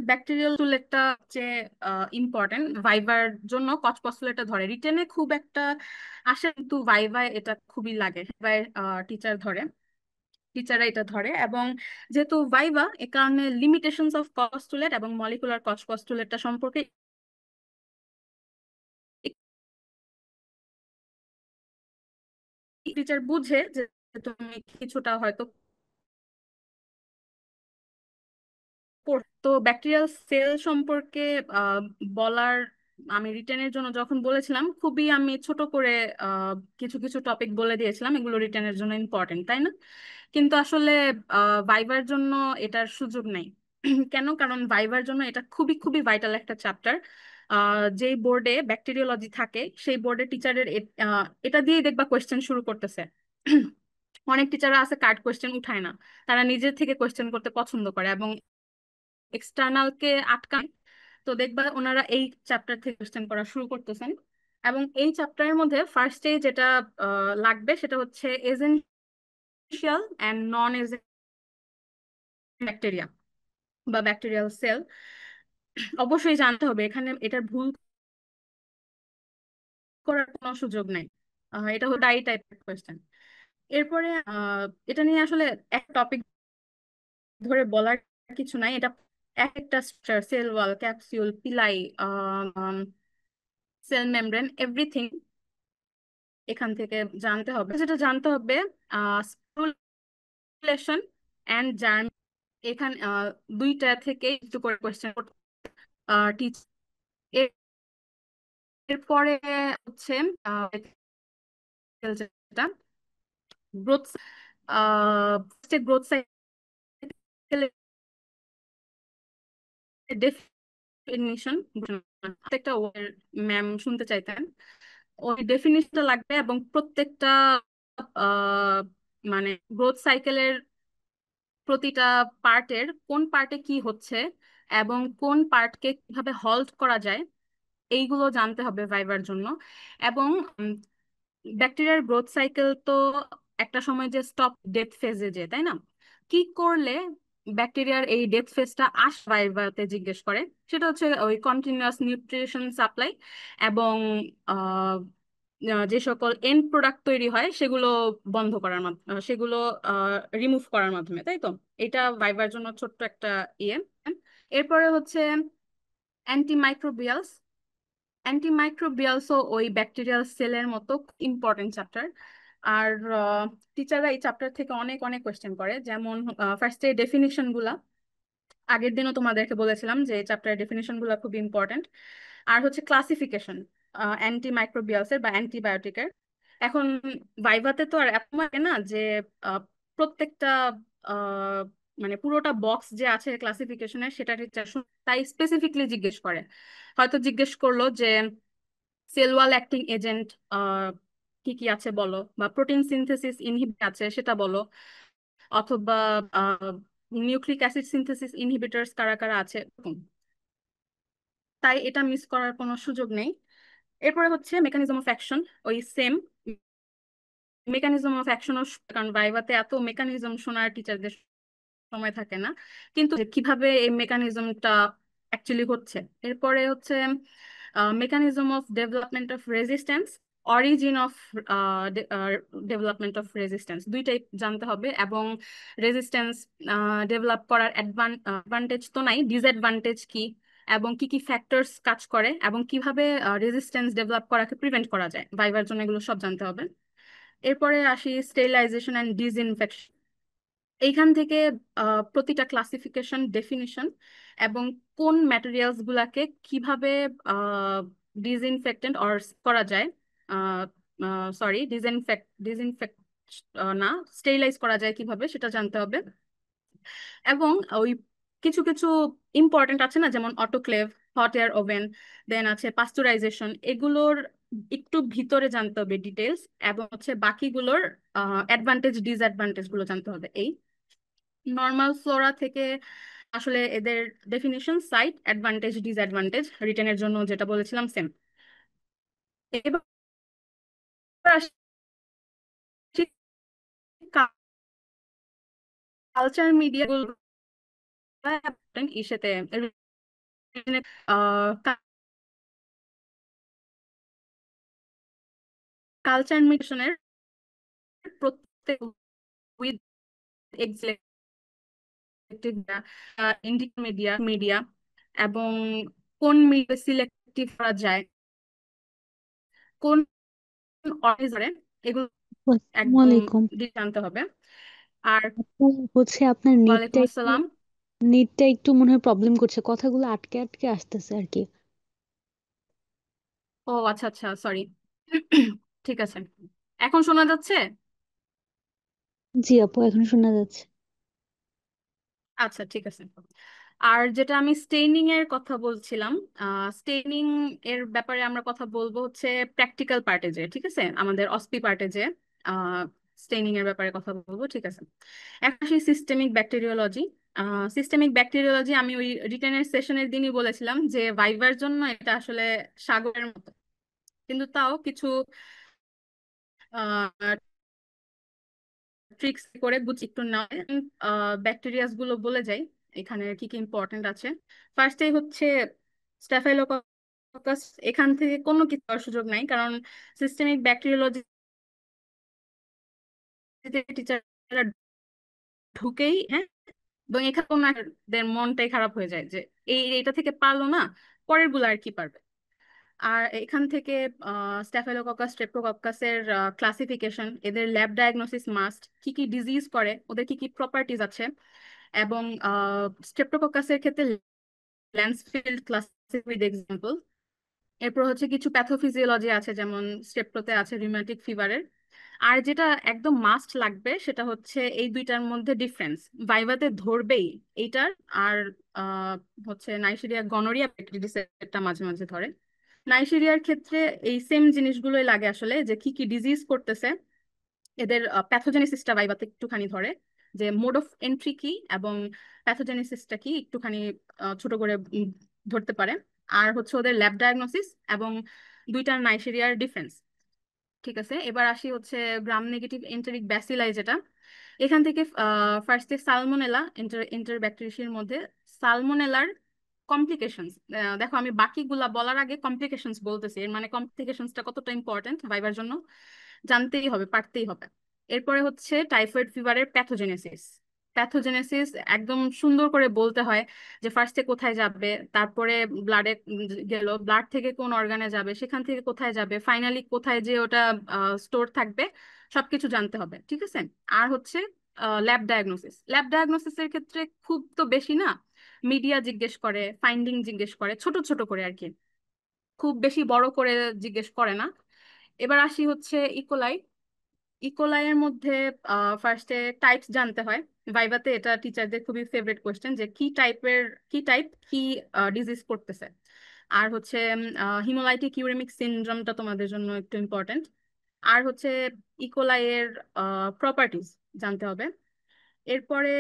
ব্যাকটেরিয়াল চুলেটটা হচ্ছে ইম্পর্টেন্ট ভাইভার জন্য। কচপসলেটটা ধরে রিটেনে খুব একটা আসে, কিন্তু ভাইভায় এটা খুবই লাগে। টিচার ধরে, টিচাররা এটা ধরে। এবং যেহেতু ভাইভা, এ কারণে লিমিটেশনস অফ কস্টুলেট এবং মলিকুলার কস্টুলেটটা সম্পর্কে টিচার বুঝে যে তুমি কিছুটা হয়তো তো ব্যাকটেরিয়াল সেল সম্পর্কে আহ, বলার, আমি রিটেনের জন্য যখন বলেছিলাম খুবই আমি ছোট করে কিছু কিছু টপিক বলে দিয়েছিলাম, এগুলো রিটেনের জন্য ইম্পর্টেন্ট, তাই না? কিন্তু আসলে ভাইবার জন্য এটার সুযোগ নেই। কেন? কারণ ভাইবার জন্য এটা খুবই খুবই ভাইটাল একটা চ্যাপ্টার। যেই বোর্ডে ব্যাকটেরিওলজি থাকে সেই বোর্ডে টিচারের এটা দিয়ে দেখবা কোয়েশ্চেন শুরু করতেছে। অনেক টিচাররা আছে কার্ড কোয়েশ্চেন উঠায় না, তারা নিজের থেকে কোয়েশ্চেন করতে পছন্দ করে এবং এক্সটার্নালকে আটকান। তো দেখবা ওনারা এই চ্যাপ্টার থেকে কোয়েশ্চেন করা শুরু করতেছেন। এবং এই চ্যাপ্টারের মধ্যে ফার্স্টে যেটা লাগবে সেটা হচ্ছে এজেন্সিয়াল অ্যান্ড নন ব্যাকটেরিয়া বা ব্যাকটেরিয়াল সেল। অবশ্যই জানতে হবে, এখানে এটার ভুল করার কোনো সুযোগ নাই। এটা হলো ডাই টাইপের কোয়েশ্চেন। এরপরে এটা নিয়ে আসলে এক টপিক ধরে বলার কিছু নাই, এটা এক একটা structure, cell wall, capsule, pili, cell membrane, everything এখান থেকে জানতে হবে। যেটা জানতে হবে স্পেকুলেশন অ্যান্ড জার্ম, এখানে দুইটা থেকে একটু করে কোয়েশ্চেন টিচ। এরপরে হচ্ছে যেটা গ্রোথ গ্রোথ সাইকেলের ডেফিনিশন, প্রত্যেকটা ম্যাম শুনতে চাইতেন, ওই ডেফিনিশনটা লাগবে। এবং প্রত্যেকটা আহ, মানে গ্রোথ সাইকেলের প্রতিটা পার্টের কোন পার্টে কি হচ্ছে এবং কোন পার্টকে কিভাবে হল্ট করা যায়, এইগুলো জানতে হবে ভাইবার জন্য। এবং ব্যাকটেরিয়ার গ্রোথ সাইকেল তো একটা সময় যে স্টপ ডেথ ফেজে যে, তাই না? কি করলে ব্যাকটেরিয়ার এই ডেথ ফেজটা ভাইভাতে জিজ্ঞেস করে, সেটা হচ্ছে ওই কন্টিনিউয়াস নিউট্রিশন সাপ্লাই এবং আহ, যে সকল এন্ড প্রোডাক্ট তৈরি হয় সেগুলো বন্ধ করার মাধ্যমে, সেগুলো রিমুভ করার মাধ্যমে, তাই তো? এটা ভাইবার জন্য ছোট্ট একটা ইয়ে। এরপরে হচ্ছে অ্যান্টিমাইক্রোবিয়ালস। অ্যান্টিমাইক্রোবিয়ালসও ওই ব্যাকটেরিয়াল সেলের মতো ইম্পর্টেন্ট চ্যাপ্টার। আর টিচাররা এই চ্যাপ্টার থেকে অনেক অনেক কোয়েশ্চেন করে, যেমন ফার্স্টে ডেফিনিশন গুলা। আগের দিনও তোমাদেরকে বলেছিলাম যে চ্যাপ্টারের ডেফিনিশন গুলো খুব ইম্পর্টেন্ট। আর হচ্ছে ক্লাসিফিকেশন অ্যান্টিমাইক্রোবিয়ালসের বা অ্যান্টিবায়োটিকের। এখন ভাইভাতে তো আর এত লাগে না যে আহ, প্রত্যেকটা আহ, মানে পুরোটা বক্স যে আছে ক্লাসিফিকেশনের সেটা টিচার তাই স্পেসিফিকলি জিজ্ঞেস করে। হয়তো জিজ্ঞেস করলো যে সেল ওয়াল অ্যাক্টিং এজেন্ট কি কি আছে বলো, বা প্রোটিন সিনথেসিস ইনহিবিটর আছে সেটা বলো, অথবা নিউক্লিক অ্যাসিড সিনথেসিস ইনহিবিটরস কারা কারা আছে এরকম। তাই এটা মিস করার কোনো সুযোগ নেই। এরপরে হচ্ছে মেকানিজম অফ অ্যাকশন, ওই সেম মেকানিজম অফ অ্যাকশন। কারণ ভাইভাতে এত মেকানিজম শোনার টিচারদের সময় থাকে না, কিন্তু যে কিভাবে এই মেকানিজমটা অ্যাকচুয়ালি হচ্ছে। এরপরে হচ্ছে mechanism of development of resistance, origin of development of resistance, দুইটাই জানতে হবে। এবং রেজিস্ট্যান্স ডেভেলপ করার অ্যাডভান্টেজ তো নাই, ডিসঅ্যাডভান্টেজ কি, এবং কি কি ফ্যাক্টরস কাজ করে, এবং কিভাবে রেজিস্ট্যান্স ডেভেলপ করাকে প্রিভেন্ট করা যায়, ভাইবার জন্য এগুলো সব জানতে হবে। এরপরে আসি স্টেরিলাইজেশন অ্যান্ড ডিসইনফেকশন। এইখান থেকে প্রতিটা ক্লাসিফিকেশন, ডেফিনিশন, এবং কোন ম্যাটেরিয়ালস গুলাকে কিভাবে ডিসইনফেক্টেন্ট অর করা যায়, সরি ডিসইনফেক্ট না, স্টেরিলাইজ করা যায় কিভাবে সেটা জানতে হবে। এবং ওই কিছু কিছু ইম্পর্টেন্ট আছে না, যেমন অটোক্লেভ, হট এয়ার ওভেন, দেন আছে পাস্তুরাইজেশন, এগুলোর একটু ভিতরে জানতে হবে ডিটেলস। এবং হচ্ছে বাকিগুলোর অ্যাডভান্টেজ ডিসঅ্যাডভান্টেজ গুলো জানতে হবে। এই নর্মাল ফ্লোরা থেকে আসলে এদের ডেফিনিশন, সাইট, অ্যাডভান্টেজ, ডিসঅ্যাডভান্টেজ, রিটেনের জন্য যেটা বলেছিলাম সেম। এবার আসি কালচার মিডিয়া ইসেতে কালচার মিশনের প্রত্যেক উইথ এক্সিলেক্টিভ মিডিয়া মিডিয়া এবং কোন মিডিয়া সিলেক্টিভ করা যায়, কোন অর্গানাইজারে, এগুলো আসসালামু একদম আলাইকুম। জানতে হবে। আর আপনার ওয়ালাইকুম আসসালাম। নেটটা একটু মনে হয় প্রবলেম করছে, কথাগুলো আটকে আটকে আসতেছে আর কি। ও আচ্ছা আচ্ছা, সরি। ঠিক আছে, এখন শোনা যাচ্ছে? জি আপু, এখন শোনা যাচ্ছে। আচ্ছা ঠিক আছে। আর যেটা আমি স্টেইনিং এর কথা বলছিলাম, স্টেইনিং এর ব্যাপারে আমরা কথা বলবো হচ্ছে প্র্যাকটিক্যাল পার্টে যে, ঠিক আছে, আমাদের অসপি পার্টে যে স্টেইনিং এর ব্যাপারে কথা বলবো, ঠিক আছে। এখন সেই সিস্টেমিক ব্যাকটেরিওলজি। সিস্টেমিক ব্যাকটেরিওলজি আমি ওই রিটেনের সেশনের দিনই বলেছিলাম যে ভাইবার জন্য এটা আসলে সাগরের মতো, কিন্তু তাও কিছু ট্রিক্স করে বুঝি একটু নয়। ব্যাকটেরিয়াস গুলো বলে যাই এখানে কি কি ইম্পর্টেন্ট আছে। ফার্স্টেই হচ্ছে স্ট্যাফাইলোককাস। এখান থেকে কোনো কিছু করার সুযোগ নাই, কারণ সিস্টেমিক ব্যাকটেরিওলজিতে টিচাররা ঢুকেই, হ্যাঁ, এবং এখানে ওনাদের মনটাই খারাপ হয়ে যায় যে এইটা থেকে পারলো না, পরের গুলো আর কি পারবে। আর এখান থেকে স্ট্যাফাইলোককাস, স্ট্রেপ্টোকক্কাসের ক্লাসিফিকেশন, এদের ল্যাব ডায়াগনোসিস মাস্ট, কি কি ডিজিজ করে, ওদের কি কি প্রপার্টিজ আছে, এবং স্ট্রেপ্টোকক্কাসের ক্ষেত্রে ল্যান্সফিল্ড ক্লাসিফিকেশন উইথ এক্সাম্পল। এরপর হচ্ছে কিছু প্যাথোফিজিওলজি আছে, যেমন স্ট্রেপ্টোতে আছে রিউমেটিক ফিভারের। আর যেটা একদম মাস্ট লাগবে সেটা হচ্ছে এই দুইটার মধ্যে ডিফারেন্স ভাইভাতে ধরবেই এইটার। আর আহ, হচ্ছে নাইজেরিয়া গনোরিয়া ব্যাকটেরিয়াটা মাঝে মাঝে ধরে। নাইজেরিয়ার ক্ষেত্রে এই সেম জিনিসগুলোই লাগে আসলে, যে কি কি ডিজিজ করতেছে, এদের প্যাথোজেনেসিসটা ভাইভাতে একটুখানি ধরে, যে মোড অফ এন্ট্রি কি এবং প্যাথোজেনেসিসটা কি একটুখানি ছোট করে ধরতে পারে। আর হচ্ছে ওদের ল্যাব ডায়াগনোসিস এবং দুইটার নাইজেরিয়ার ডিফারেন্স। ঠিক আছে, এবার আসি হচ্ছে গ্রাম নেগেটিভ এন্টেরিক ব্যাসিলাই যেটা। এখান থেকে ফার্স্টে সালমোনেলা, ইন্টারব্যাকটেরিয়াসের মধ্যে সালমোনেলার কমপ্লিকেশনস। দেখো আমি বাকিগুলা বলার আগে কমপ্লিকেশনস বলতেছি, এর মানে কমপ্লিকেশনসটা কতটা ইম্পর্টেন্ট ভাইবার জন্য জানতেই হবে, পারতেই হবে। এরপরে হচ্ছে টাইফয়েড ফিভারের প্যাথোজেনেসিস। প্যাথোজেনেসিস একদম সুন্দর করে বলতে হয়, যে ফার্স্টে কোথায় যাবে, তারপরে ব্লাডে গেল, ব্লাড থেকে কোন অর্গানে যাবে, সেখান থেকে কোথায় যাবে, ফাইনালি কোথায় যে ওটা স্টোর থাকবে, সবকিছু জানতে হবে, ঠিক আছে। আর হচ্ছে ল্যাব ডায়াগনোসিস। ল্যাব ডায়াগনোসিসের ক্ষেত্রে খুব তো বেশি না, মিডিয়া জিজ্ঞেস করে, ফাইন্ডিং জিজ্ঞেস করে, ছোট ছোট করে আর কি, খুব বেশি বড় করে জিজ্ঞেস করে না। এবার আসি হচ্ছে ইকোলাই। ইকোলাইয়ের মধ্যে ফার্স্টে টাইপস জানতে হয়। ভাইভাতে এটা টিচারদের খুবই ফেভারিট কোয়েশ্চেন, যে কি টাইপ কি ডিজিজ করতেছে। আর হচ্ছে হিমোলাইটিক ইউরেমিক সিনড্রোমটা তোমাদের জন্য একটু ইম্পর্টেন্ট। আর হচ্ছে ইকোলাইয়ের প্রপার্টিজ জানতে হবে। এরপরে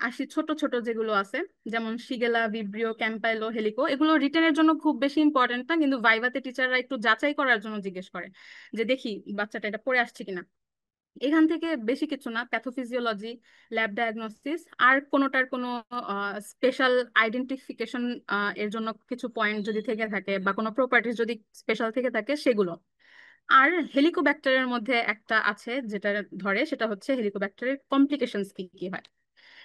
আসি ছোট ছোট যেগুলো আছে, যেমন শিগেলা, ভিব্রিও, ক্যাম্পাইলো, হেলিকো, এগুলো রিটেনের জন্য খুব বেশি ইম্পর্টেন্ট না, কিন্তু ভাইভাতে টিচাররা একটু যাচাই করার জন্য জিজ্ঞেস করে, যে দেখি বাচ্চাটা এটা পড়ে আসছে কিনা। এখান থেকে বেশি কিছু না, প্যাথোফিজিওলজি, ল্যাব ডায়াগনোসিস, আর কোনোটার কোনো স্পেশাল আইডেন্টিফিকেশন এর জন্য কিছু পয়েন্ট যদি থেকে থাকে, বা কোনো প্রপার্টিজ যদি স্পেশাল থেকে থাকে সেগুলো। আর হেলিকোব্যাক্টারের মধ্যে একটা আছে যেটা ধরে, সেটা হচ্ছে হেলিকোব্যাক্টারের কমপ্লিকেশনস কি কি হয়,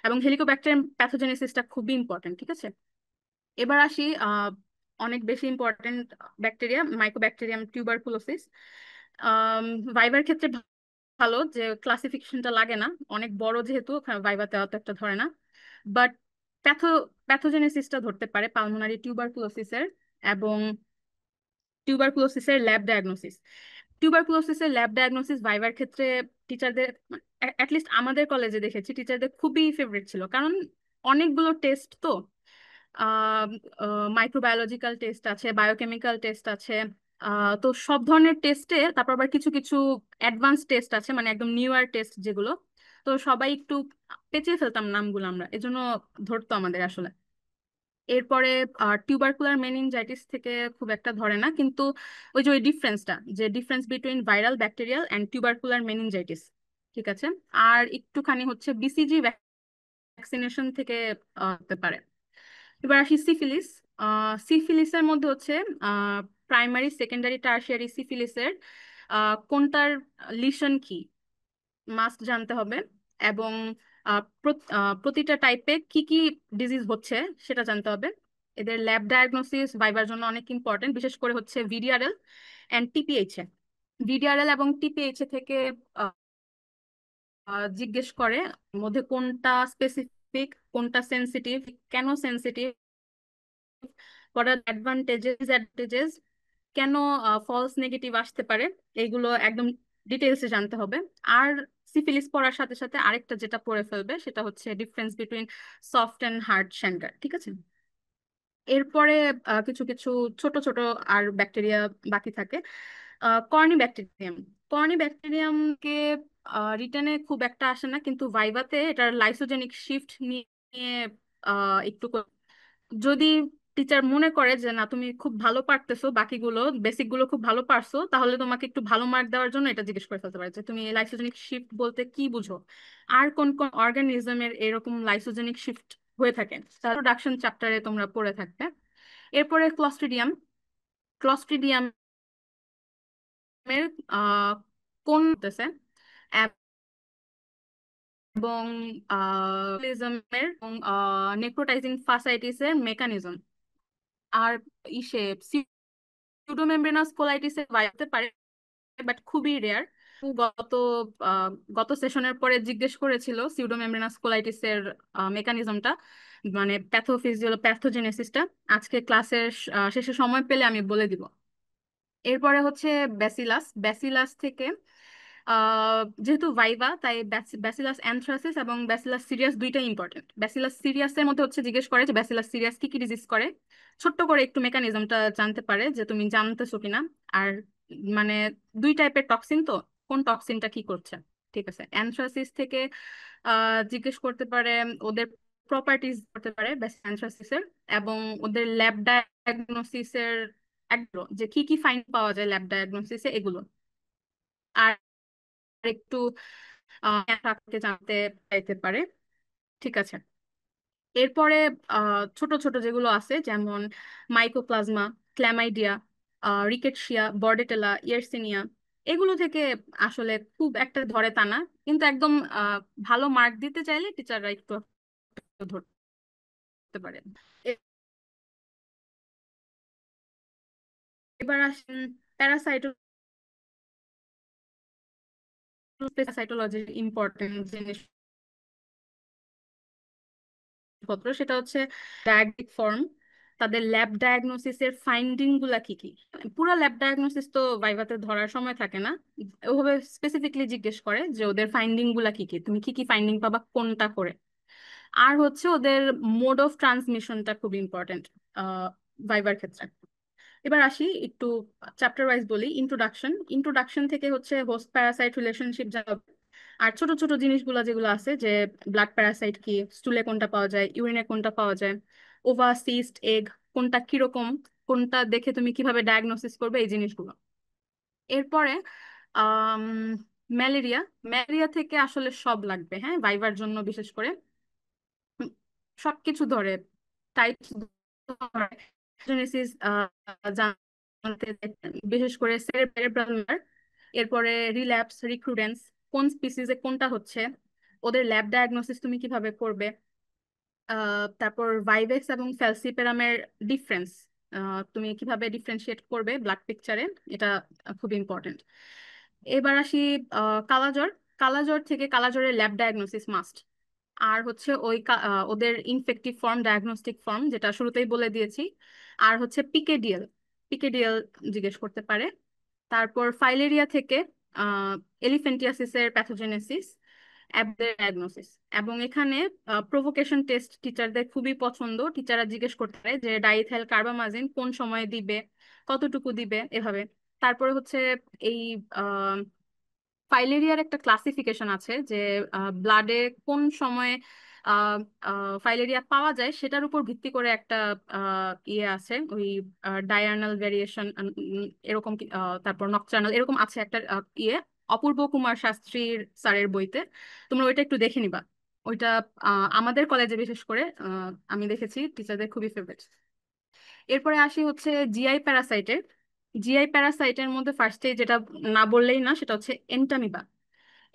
এবং হেলিকোব্যাক্টারিয়াম প্যাথোজেনেসিসটা খুবই ইম্পর্টেন্ট, ঠিক আছে। এবার আসি অনেক বেশি ইম্পর্টেন্ট ব্যাকটেরিয়া, মাইকোব্যাকটেরিয়াম টিউবারকুলোসিস। ভাইবার ক্ষেত্রে ভালো যে ক্লাসিফিকেশনটা লাগে না, অনেক বড় যেহেতু ভাইভাতে অত একটা ধরে না। বাট প্যাথো প্যাথোজেনেসিসটা ধরতে পারে পালমোনারি টিউবারকুলোসিসের, এবং টিউবারকুলোসিসের ল্যাব ডায়াগনোসিস। টিউবারকুলোসিসের ল্যাব ডায়াগনোসিস ভাইবার ক্ষেত্রে টিচারদের, অ্যাটলিস্ট আমাদের কলেজে দেখেছি টিচারদের খুবই ফেভারিট ছিল, কারণ অনেকগুলো টেস্ট তো, মাইক্রোবায়োলজিক্যাল টেস্ট আছে, বায়োকেমিক্যাল টেস্ট আছে, তো সব ধরনের টেস্টে, তারপর আবার কিছু কিছু অ্যাডভান্স টেস্ট আছে, মানে একদম নিউয়ার টেস্ট যেগুলো, তো সবাই একটু পেঁচিয়ে ফেলতাম নামগুলো আমরা, এজন্য ধরতো আমাদের আসলে। এরপরে টিউবারকুলার মেনিনজাইটিস থেকে খুব একটা ধরে না, কিন্তু ওই যে ওই ডিফারেন্সটা, যে difference between viral, bacterial and tubercular meningitis, ঠিক আছে। আর একটুখানি হচ্ছে বিসিজি ভ্যাকসিনেশন থেকে হতে পারে। এবার আসি সিফিলিস। সিফিলিসের মধ্যে হচ্ছে প্রাইমারি, সেকেন্ডারি, টার্সিয়ারি সিফিলিসের কোনটার লিশন কি মাস্ট জানতে হবে, এবং প্রতিটা টাইপে কি কি ডিজিজ হচ্ছে সেটা জানতে হবে। এদের ল্যাব ডায়াগনোসিস ভাইবার জন্য অনেক ইম্পর্টেন্ট, বিশেষ করে হচ্ছে ভিডিআরএল অ্যান্ড টিপিএইচ এ। ভিডিআরএল এবং টিপিএইচ এ থেকে আহ, জিজ্ঞেস করে মধ্যে কোনটা স্পেসিফিক, কোনটা সেনসিটিভ, কেন sensitive, what are advantages, disadvantages, কেন ফলস নেগেটিভ আসতে পারে, এইগুলো একদম ডিটেলসে জানতে হবে। আর সিফিলিস পড়ার সাথে সাথে আরেকটা যেটা পড়ে ফেলবে, সেটা হচ্ছে difference between soft and hard chancre, ঠিক আছে। এরপরে কিছু কিছু ছোট ছোট আর ব্যাকটেরিয়া বাকি থাকে। Carney bacterium. কর্নি ব্যাকটেরিয়ামকে রিটেনে খুব একটা আসে না, কিন্তু ভাইভাতে এটার লাইসোজেনিক শিফট নিয়ে একটু যদি টিচার মনে করে যে না তুমি খুব ভালো পারতেছো, বাকিগুলো বেসিক গুলো খুব ভালো পারছো, তাহলে তোমাকে একটু ভালো মার্ক দেওয়ার জন্য এটা জিজ্ঞেস করে ফেলতে পারে, যে তুমি লাইসোজেনিক শিফট বলতে কি বুঝো, আর কোন কোন অর্গানিজমের এরকম লাইসোজেনিক শিফট হয়ে থাকে, তার প্রোডাকশন চ্যাপ্টারে তোমরা পড়ে থাকবে। এরপরে ক্লস্ট্রিডিয়াম। ক্লস্ট্রিডিয়ামের আহ কোন হতেছে, এবং নেক্রোটাইজিং ফাসাইটিসের মেকানিজম। আর ইসে সিউডোমেমব্রেনাস কোলাইটিসে বাড়তে পারে, বাট খুবই রেয়ার। গত আহ, গত সেশনের পরে জিজ্ঞেস করেছিল সিউডোমেমব্রেনাস কোলাইটিসের মেকানিজমটা, মানে প্যাথোজেনেসিসটা। আজকে ক্লাসের শেষে সময় পেলে আমি বলে দিব। এরপরে হচ্ছে ব্যাসিলাস। ব্যাসিলাস থেকে যেহেতু ভাইভা, তাই ব্যাসিলাস অ্যানথ্রাসিস এবং ব্যাসিলাস সিরিয়াস দুইটাই ইম্পর্টেন্ট। ব্যাসিলাস সিরিয়াসের মধ্যে হচ্ছে জিজ্ঞেস করে যে ব্যাসিলাস সিরিয়াস কি কি ডিজিজ করে, ছোট্ট করে একটু মেকানিজমটা জানতে পারে যে তুমি জানতেছো কিনা। আর মানে দুই টাইপের টক্সিন, তো কোন টক্সিনটা কি করছে, ঠিক আছে। অ্যানথ্রাসিস থেকে জিজ্ঞেস করতে পারে ওদের প্রপার্টিজ, করতে পারে অ্যানথ্রাসিসের, এবং ওদের ল্যাব ডায়াগনোসিসের একদম যে কি কি ফাইন্ড পাওয়া যায় ল্যাব ডায়াগনোসিসে, এগুলো। আর একটু সম্পর্কে জানতে চাইতে পারে। ঠিক আছে, এরপরে ছোট ছোট যেগুলো আছে যেমন মাইকোপ্লাজমা, ক্ল্যামাইডিয়া, রিকেটশিয়া, বর্ডেটেলা, ইয়ারসিনিয়া, এগুলো থেকে আসলে খুব একটা ধরে তা না, কিন্তু একদম ভালো মার্ক দিতে চাইলে টিচাররা একটু ধরতে পারে। এবার আসেন প্যারাসাইটোলজির ইম্পর্টেন্ট জিনিসপত্র, সেটা হচ্ছে ডায়াগনস্টিক ফর্ম, তাদের ল্যাব ডায়াগনোসিসের ফাইন্ডিং গুলা কি কি। পুরো ল্যাব ডায়াগনোসিস তো ভাইভাতে ধরার সময় থাকে না, ওভাবে স্পেসিফিকলি জিজ্ঞেস করে যে ওদের ফাইন্ডিং গুলা কি কি, তুমি কি কি ফাইন্ডিং পাবা কোনটা করে। আর হচ্ছে ওদের মোড অফ ট্রান্সমিশনটা খুব ইম্পর্টেন্ট ভাইবার ক্ষেত্রে। এবার আসি একটু চ্যাপ্টার ওয়াইজ বলি। ইন্ট্রোডাকশন, ইন্ট্রোডাকশন থেকে হচ্ছে হোস্ট প্যারাসাইট রিলেশনশিপ যাবে, আর ছোট ছোট জিনিসগুলো যেগুলো আছে যে ব্লাড প্যারাসাইট কি, স্টুলে কোনটা পাওয়া যায়, ইউরিনে কোনটা পাওয়া যায়, ওভা, সিস্ট, এগ কোনটা কিরকম, কোনটা দেখে তুমি কিভাবে ডায়াগনোসিস করবে, এই জিনিসগুলো। এরপরে আম ম্যালেরিয়া, ম্যালেরিয়া থেকে আসলে সব লাগবে, হ্যাঁ, ভাইবার জন্য বিশেষ করে সবকিছু ধরে, টাইপস ধরে, জেনেসিস জানতে, বিশেষ করে সেরেব্রাল। এরপরে রিল্যাপস, রিক্রুডেন্স, কোন স্পিসিসে কোনটা হচ্ছে, ওদের ল্যাব ডায়াগনোসিস তুমি কিভাবে করবে। তারপর ভাইভেক্স এবং ফ্যালসিপেরামের ডিফারেন্স, তুমি কিভাবে ডিফারেন্সিয়েট করবে ব্লাড পিকচারে, এটা খুব ইম্পর্টেন্ট। এবার আসি কালাজ্বর, কালাজ্বর থেকে কালাজ্বরের ল্যাব ডায়াগনোসিস মাস্ট। আর হচ্ছে ওদের ইনফেক্টিভ ফর্ম, ডায়াগনস্টিক ফর্ম যেটা শুরুতেই বলে দিয়েছি। আর হচ্ছে পিকেডিএল, পিকেডিএল জিজ্ঞেস করতে পারে। তারপর ফাইলেরিয়া থেকে এলিফ্যান্টিয়াসিসের প্যাথোজেনেসিস, ডায়াগনোসিস। এবং এখানে প্রভোকেশন টেস্ট টিচারদের খুবই পছন্দ, টিচাররা জিজ্ঞেস করতে পারে যে ডাইইথাইল কার্বামাজিন কোন সময়ে দিবে, কতটুকু দিবে, এভাবে। তারপরে হচ্ছে এই ফাইলেরিয়ার একটা ক্লাসিফিকেশন আছে যে ব্লাডে কোন সময়ে ফাইলেরিয়া পাওয়া যায় সেটার উপর ভিত্তি করে একটা ইয়ে আছে, ওই ডায়ার্নাল ভেরিয়েশন এরকম তারপর নকচার্নাল এরকম আছে একটা ইয়ে, অপূর্ব কুমার শাস্ত্রীর স্যারের বইতে, তোমরা ওইটা একটু দেখে নিবা। ওইটা আমাদের কলেজে বিশেষ করে আমি দেখেছি টিচারদের খুবই ফেভারিট। এরপরে আসি হচ্ছে জিআই প্যারাসাইটে। জিআই প্যারাসাইটের মধ্যে ফার্স্টে যেটা না বললেই না সেটা হচ্ছে এন্টামিবা।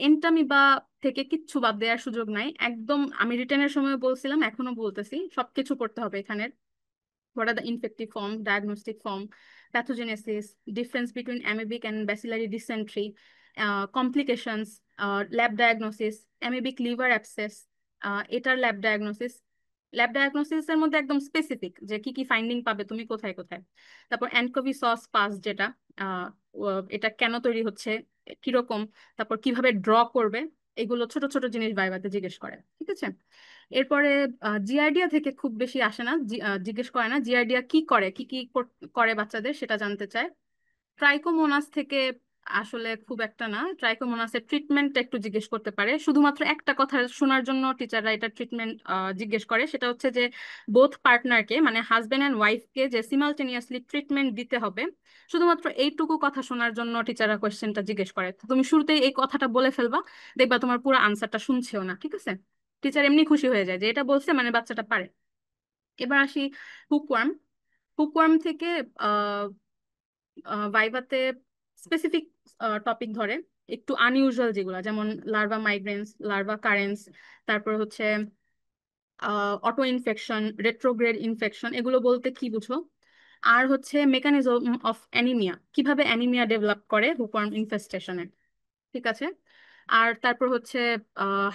এন্টামিবা থেকে কিচ্ছু বাদ দেওয়ার সুযোগ নাই একদম, আমি রিটেনের সময় বলছিলাম এখনো বলতেছি, সবকিছু পড়তে হবে এখানে। What are the infective form, diagnostic form, pathogenesis, difference between amoebic and bacillary dysentery, complications, lab diagnosis, amoebic liver abscess, এটার ল্যাব ডায়াগনোসিস। ল্যাব ডায়াগনোসিস এর মধ্যে একদম স্পেসিফিক যে কি কি ফাইন্ডিং পাবে তুমি কোথায় কোথায়। তারপর অ্যানকোভি সস পাস যেটা, আহ, এটা কেন তৈরি হচ্ছে, কিরকম, তারপর কিভাবে ড্র করবে, এগুলো ছোট ছোট জিনিস ভাইভাতে জিজ্ঞেস করে। ঠিক আছে, এরপরে জিআরডিয়া থেকে খুব বেশি আসে না, জিজ্ঞেস করে না জিআরডিয়া কি করে, কি কি করে বাচ্চাদের সেটা জানতে চায়। ট্রাইকোমোনাস থেকে আসলে খুব একটা না, ট্রাইকোমোনাসের ট্রিটমেন্ট একটু জিজ্ঞেস করতে পারে, শুধুমাত্র একটা কথা শোনার জন্য টিচাররা এটা ট্রিটমেন্ট জিজ্ঞেস করে, সেটা হচ্ছে যে বোথ পার্টনারকে মানে হাজবেন্ড অ্যান্ড ওয়াইফকে যে সিমালটেনিয়াসলি ট্রিটমেন্ট দিতে হবে, শুধুমাত্র এইটুকু কথা শোনার জন্য টিচাররা কোয়েশ্চেনটা জিজ্ঞেস করে। তো তুমি শুরুতেই এই কথাটা বলে ফেলবা, দেখবা তোমার পুরো আনসারটা শুনছেও না। ঠিক আছে, টিচার এমনি খুশি হয়ে যায় যে এটা বলছে মানে বাচ্চাটা পারে। এবার আসি হুকওয়ার্ম। হুকওয়ার্ম থেকে ভাইভাতে স্পেসিফিক টপিক ধরে, একটু আনইউজুয়াল যেগুলো, যেমন লার্ভা মাইগ্রেন্স, লার্ভা কারেন্স, তারপর হচ্ছে অটো ইনফেকশন, রেট্রোগ্রেড ইনফেকশন, এগুলো বলতে কি বুঝো। আর হচ্ছে মেকানিজম অফ অ্যানিমিয়া, কিভাবে অ্যানিমিয়া ডেভেলপ করে হুকওয়ার্ম ইনফেস্টেশনে। ঠিক আছে, আর তারপর হচ্ছে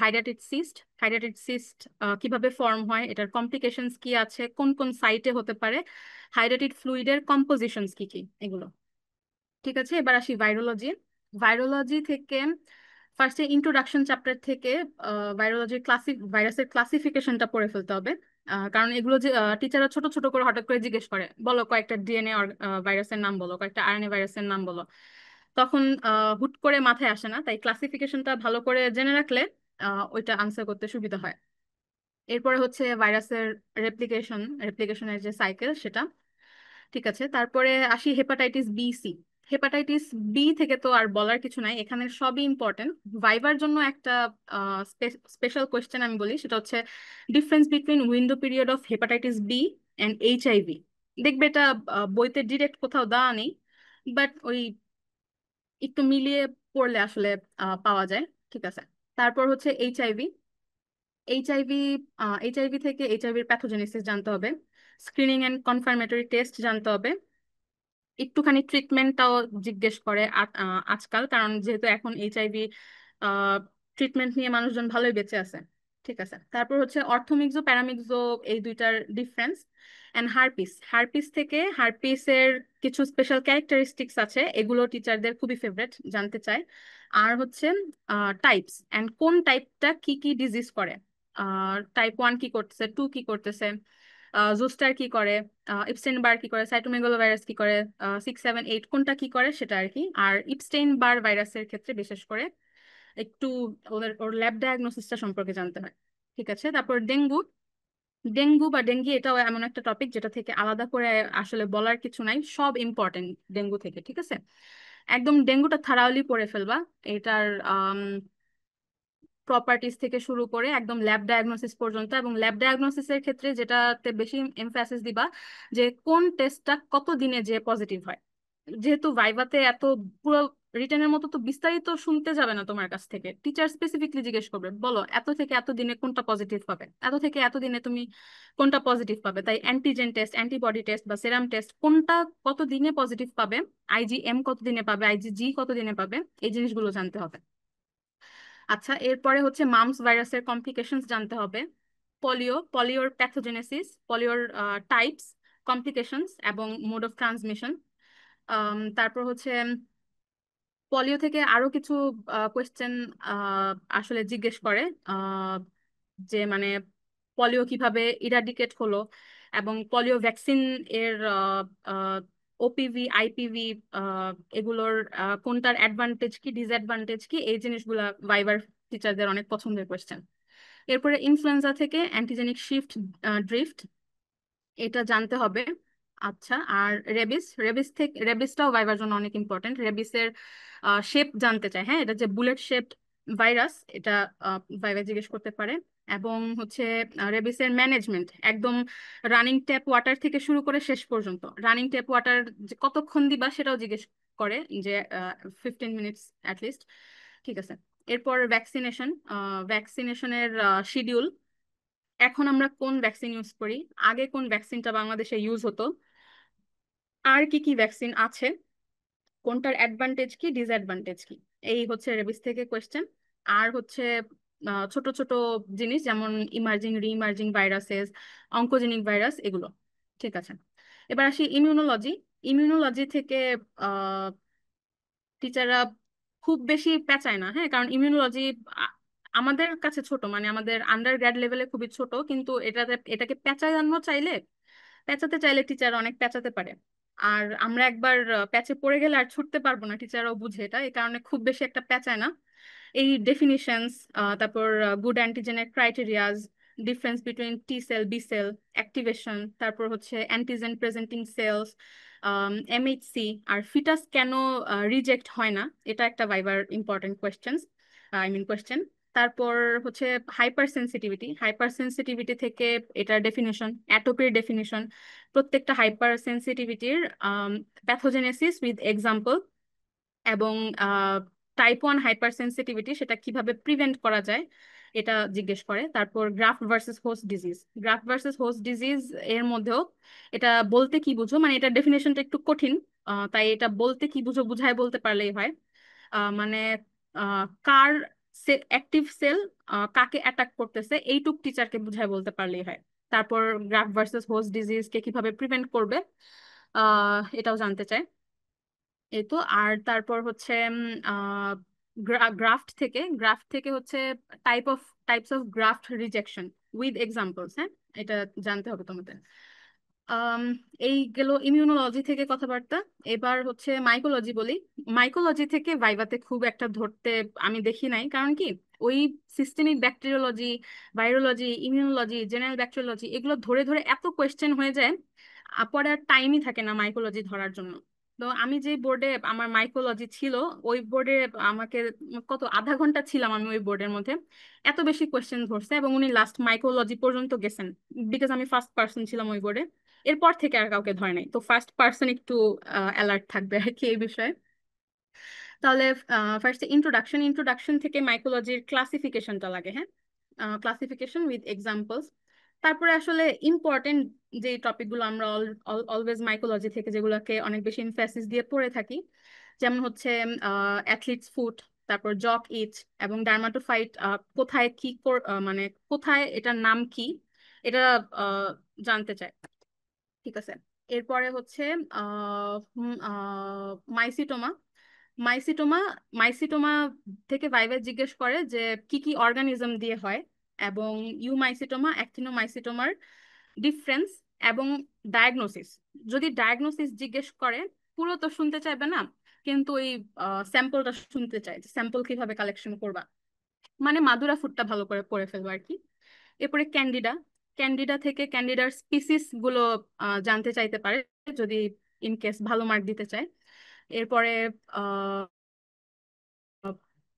হাইড্রাটিড সিস্ট, হাইড্রাটিড সিস্ট কিভাবে ফর্ম হয়, এটার কমপ্লিকেশনস কি আছে, কোন কোন সাইটে হতে পারে, হাইড্রাটিড ফ্লুইডের কম্পোজিশনস কি কি, এগুলো। ঠিক আছে, এবার আসি ভাইরোলজি। ভাইরোলজি থেকে ফার্স্টে ইন্ট্রোডাকশন চ্যাপ্টার থেকে ভাইরোলজির ভাইরাসের ক্লাসিফিকেশনটা পড়ে ফেলতে হবে। কারণ এগুলো যে টিচাররা ছোট ছোট করে হঠাৎ করে জিজ্ঞেস করে, বলো কয়েকটা ডিএনএ ভাইরাসের নাম বলো, কয়েকটা আরএনএ ভাইরাসের নাম বলো, তখন হুট করে মাথায় আসে না, তাই ক্লাসিফিকেশনটা ভালো করে জেনে রাখলে ওইটা আনসার করতে সুবিধা হয়। এরপরে হচ্ছে ভাইরাসের রেপ্লিকেশনের যে সাইকেল সেটা। ঠিক আছে, তারপরে আসি hepatitis B, C. Hepatitis B থেকে তো আর বলার কিছু নাই, এখানে সবই ইম্পর্টেন্ট। ভাইবার জন্য একটা স্পেশাল কোয়েশ্চেন আমি বলি, সেটা হচ্ছে difference between window period of hepatitis B and HIV. দেখবে এটা বইতে ডিরেক্ট কোথাও দেওয়া নেই, বাট ওই একটু মিলিয়ে পড়লে আসলে পাওয়া যায়। ঠিক আছে, তারপর হচ্ছে এইচআইভি। এইচআইভি এইচআইভি থেকে এইচআইভির প্যাথোজেনেসিস জানতে হবে, স্ক্রিনিং অ্যান্ড কনফার্মেটরি টেস্ট জানতে হবে, একটুখানি ট্রিটমেন্টটাও জিজ্ঞেস করে আজকাল, কারণ যেহেতু এখন এইচআইভি ট্রিটমেন্ট নিয়ে মানুষজন ভালোই বেঁচে আছে। ঠিক আছে, তারপর হচ্ছে অর্থোমিক্সো প্যারামিক্সো, এই দুইটার ডিফারেন্স। অ্যান্ড হারপিস, হারপিস থেকে হারপিসের কিছু স্পেশাল ক্যারেক্টারিস্টিক্স আছে, এগুলো টিচারদের খুবই ফেভারিট, জানতে চায়। আর হচ্ছে টাইপস, অ্যান্ড কোন টাইপটা কি কি ডিজিজ করে, টাইপ 1 কি করতেছে, 2 কি করতেছে, জোস্টার কি করে, ইপস্টেইন বার কি করে, সাইটোমেগালো ভাইরাস কি করে, 6, 7, 8 কোনটা কি করে সেটা আর কি। আর ইপস্টেইন বার ভাইরাসের ক্ষেত্রে বিশেষ করে একটু ওর ল্যাব ডায়াগনোসিসটা সম্পর্কে জানতে হয়। ঠিক আছে, তারপর ডেঙ্গু। ডেঙ্গু বা ডেঙ্গি এটাও এমন একটা টপিক যেটা থেকে আলাদা করে আসলে বলার কিছু নাই, সব ইম্পর্টেন্ট ডেঙ্গু থেকে। ঠিক আছে, একদম ডেঙ্গুটা থারাওলি পড়ে ফেলবা। এটার প্রপার্টিজ থেকে শুরু করে একদম ল্যাব ডায়াগনোসিস পর্যন্ত, এবং ল্যাব ডায়াগনোসিসের ক্ষেত্রে যেটাতে বেশি এমফাসিস দিবা যে কোন টেস্টটা কত দিনে যে পজিটিভ হয়। যেহেতু ভাইভাতে এত পুরো রিটেনের মতো তো বিস্তারিত শুনতে যাবে না তোমার কাছ থেকে, টিচার স্পেসিফিকলি জিজ্ঞেস করবে, বলো এত থেকে এত দিনে কোনটা পজিটিভ পাবে, এত থেকে এত দিনে তুমি কোনটা পজিটিভ পাবে। তাই অ্যান্টিজেন টেস্ট, অ্যান্টিবডি টেস্ট বা সেরাম টেস্ট কোনটা কত দিনে পজিটিভ পাবে, আইজিএম কত দিনে পাবে, আইজিজি কত দিনে পাবে, এই জিনিসগুলো জানতে হবে। আচ্ছা, এরপরে হচ্ছে মামস ভাইরাসের কমপ্লিকেশনস জানতে হবে, পোলিওর প্যাথোজেনেসিস, পোলিওর টাইপস, কমপ্লিকেশনস এবং মোড অফ ট্রান্সমিশন। তারপর হচ্ছে পোলিও থেকে আরো কিছু কোয়েশ্চেন আসলে জিজ্ঞেস করে, আহ, যে মানে পোলিও কিভাবে ইরাডিকেট হলো, এবং পোলিও ভ্যাকসিন এর ওপিভি, আইপিভি, এগুলোর কোনটার অ্যাডভান্টেজ কি, ডিসঅ্যাডভান্টেজ কি, এই জিনিসগুলা ভাইবার টিচারদের অনেক পছন্দের কোয়েশ্চেন। এরপরে ইনফ্লুয়েঞ্জা থেকে অ্যান্টিজেনিক শিফট ড্রিফট, এটা জানতে হবে। আচ্ছা, আর রেবিস, রেবিস থেকে, রেবিসটাও ভাইবার জন্য অনেক ইম্পর্টেন্ট। রেবিসের শেপ জানতে চাই, হ্যাঁ, এটা যে বুলেট শেপ ভাইরাস, এটা ভাইবা জিজ্ঞেস করতে পারে। এবং হচ্ছে রেবিসের ম্যানেজমেন্ট, একদম রানিং ট্যাপ ওয়াটার থেকে শুরু করে শেষ পর্যন্ত, রানিং ট্যাপ ওয়াটার যে কতক্ষণ দিবা সেটাও জিজ্ঞেস করে, যে 15 মিনিটস অ্যাটলিস্ট। ঠিক আছে, এরপর ভ্যাকসিনেশন, ভ্যাকসিনেশনের শিডিউল, এখন আমরা কোন ভ্যাকসিন ইউজ করি, আগে কোন ভ্যাকসিনটা বাংলাদেশে ইউজ হতো, আর কি কি ভ্যাকসিন আছে, কোনটার অ্যাডভান্টেজ কি, ডিসঅ্যাডভান্টেজ কি, এই হচ্ছে রেবিস থেকে কোয়েশ্চেন। আর হচ্ছে ছোট ছোট জিনিস যেমন ইমার্জিং, রিইমার্জিং ভাইরাসেস, অঙ্কোজেনিক ভাইরাস, এগুলো। ঠিক আছে, এবার আসি ইমিউনোলজি। ইমিউনোলজি থেকে টিচাররা খুব বেশি পেঁচায় না, হ্যাঁ, কারণ ইমিউনোলজি আমাদের কাছে ছোট, মানে আমাদের আন্ডার গ্র্যাড লেভেলে খুবই ছোট, কিন্তু এটাকে পেঁচানো চাইলে, পেঁচাতে চাইলে টিচার অনেক পেঁচাতে পারে। আর আমরা একবার প্যাচে পড়ে গেলে আর ছুটতে পারবো না, টিচাররাও বুঝে এটা, এই কারণে খুব বেশি একটা পেঁচায় না। এই ডেফিনিশনস, তারপর গুড অ্যান্টিজেনের criterias, difference between T cell, B cell, activation, তারপর হচ্ছে অ্যান্টিজেন প্রেজেন্টিং সেলস, এমএইচসি, আর ফিটাস কেন রিজেক্ট হয় না, এটা একটা ভাইবার ইম্পর্টেন্ট কোয়েশ্চেন্স, কোয়েশ্চেন। তারপর হচ্ছে হাইপার সেন্সিটিভিটি, হাইপার সেন্সিটিভিটি থেকে এটার ডেফিনিশন, অ্যাটোপির ডেফিনিশন, প্রত্যেকটা হাইপার সেন্সিটিভিটির প্যাথোজেনেসিস উইথ এক্সাম্পল, এবং টাইপ 1 হাইপার সেন্সিটিভিটি সেটা কিভাবে প্রিভেন্ট করা যায় এটা জিজ্ঞেস করে। তারপর graft versus host disease, graft versus host disease এর মধ্যেও এটা বলতে কি বুঝো, মানে এটা ডেফিনেশনটা একটু কঠিন, তাই এটা বলতে কি বুঝো বুঝায় বলতে পারলেই হয়। মানে কার অ্যাক্টিভ সেল কাকে অ্যাটাক করতেছে এইটুক টিচারকে বুঝায় বলতে পারলেই হয়। তারপর গ্রাফট ভার্সেস হোস্ট ডিজিজ কে কিভাবে প্রিভেন্ট করবে এটাও জানতে চায়। এই তো। আর তারপর হচ্ছে গ্রাফট থেকে হচ্ছে types of graft rejection with examples, হ্যাঁ, এটা জানতে হবে তোমাদের। আম, এই গেল ইমিউনোলজি থেকে কথাবার্তা। এবার হচ্ছে মাইকোলজি বলি। মাইকোলজি থেকে ভাইভাতে খুব একটা ধরতে আমি দেখি নাই, কারণ কি ওই systemic bacteriology, virology, immunology, general bacteriology, এগুলো ধরে ধরে এত কোয়েশ্চেন হয়ে যায়, পরে আর টাইমই থাকে না মাইকোলজি ধরার জন্য। তো আমি যে বোর্ডে আমার মাইক্রোলজি ছিল, ওই বোর্ডে আমাকে কত আধা ঘন্টা ছিলাম আমি ওই বোর্ডের মধ্যে। এত বেশি কোয়েশ্চেন ধরছে এবং উনি লাস্ট মাইক্রোলজি পর্যন্ত গেছেন, বিকজ আমি ফার্স্ট পার্সন ছিলাম ওই বোর্ডে। এরপর থেকে আর কাউকে ধরে নাই, তো ফার্স্ট পার্সন একটু অ্যালার্ট থাকবে আর কি এই বিষয়ে। তাহলে ফার্স্টে ইন্ট্রোডাকশন, ইন্ট্রোডাকশন থেকে মাইকোলজির ক্লাসিফিকেশনটা লাগে, হ্যাঁ, ক্লাসিফিকেশন উইথ এক্সাম্পলস। তারপরে আসলে ইম্পর্টেন্ট যে টপিকগুলো আমরা অলওয়েজ মাইকোলজি থেকে যেগুলোকে অনেক বেশি এমফাসিস দিয়ে পড়ে থাকি, যেমন হচ্ছে অ্যাথলিটস ফুট, তারপর জক ইচ এবং ডার্মাটোফাইট কোথায় কি মানে কোথায় এটার নাম কি, এটা আহ, জানতে চায়। ঠিক আছে। এরপরে হচ্ছে মাইসিটোমা। মাইসিটোমা মাইসিটোমা থেকে ভাইভা জিজ্ঞেস করে যে কি কি অর্গানিজম দিয়ে হয়, এবং ইউমাইসিটোমা অ্যাক্টিনোমাইসিটোমার ডিফারেন্স এবং ডায়াগনোসিস। যদি ডায়াগনোসিস জিজ্ঞেস করে, পুরো তো শুনতে চাইবে না, কিন্তু ওই স্যাম্পলটা শুনতে চাই, স্যাম্পল কিভাবে কালেকশন করবা, মানে মাদুরা ফুডটা ভালো করে পড়ে ফেলবো আর কি। এরপরে ক্যান্ডিডা, ক্যান্ডিডা থেকে ক্যান্ডিডার স্পিসিস গুলো জানতে চাইতে পারে, যদি ইন কেস ভালো মার্ক দিতে চায়। এরপরে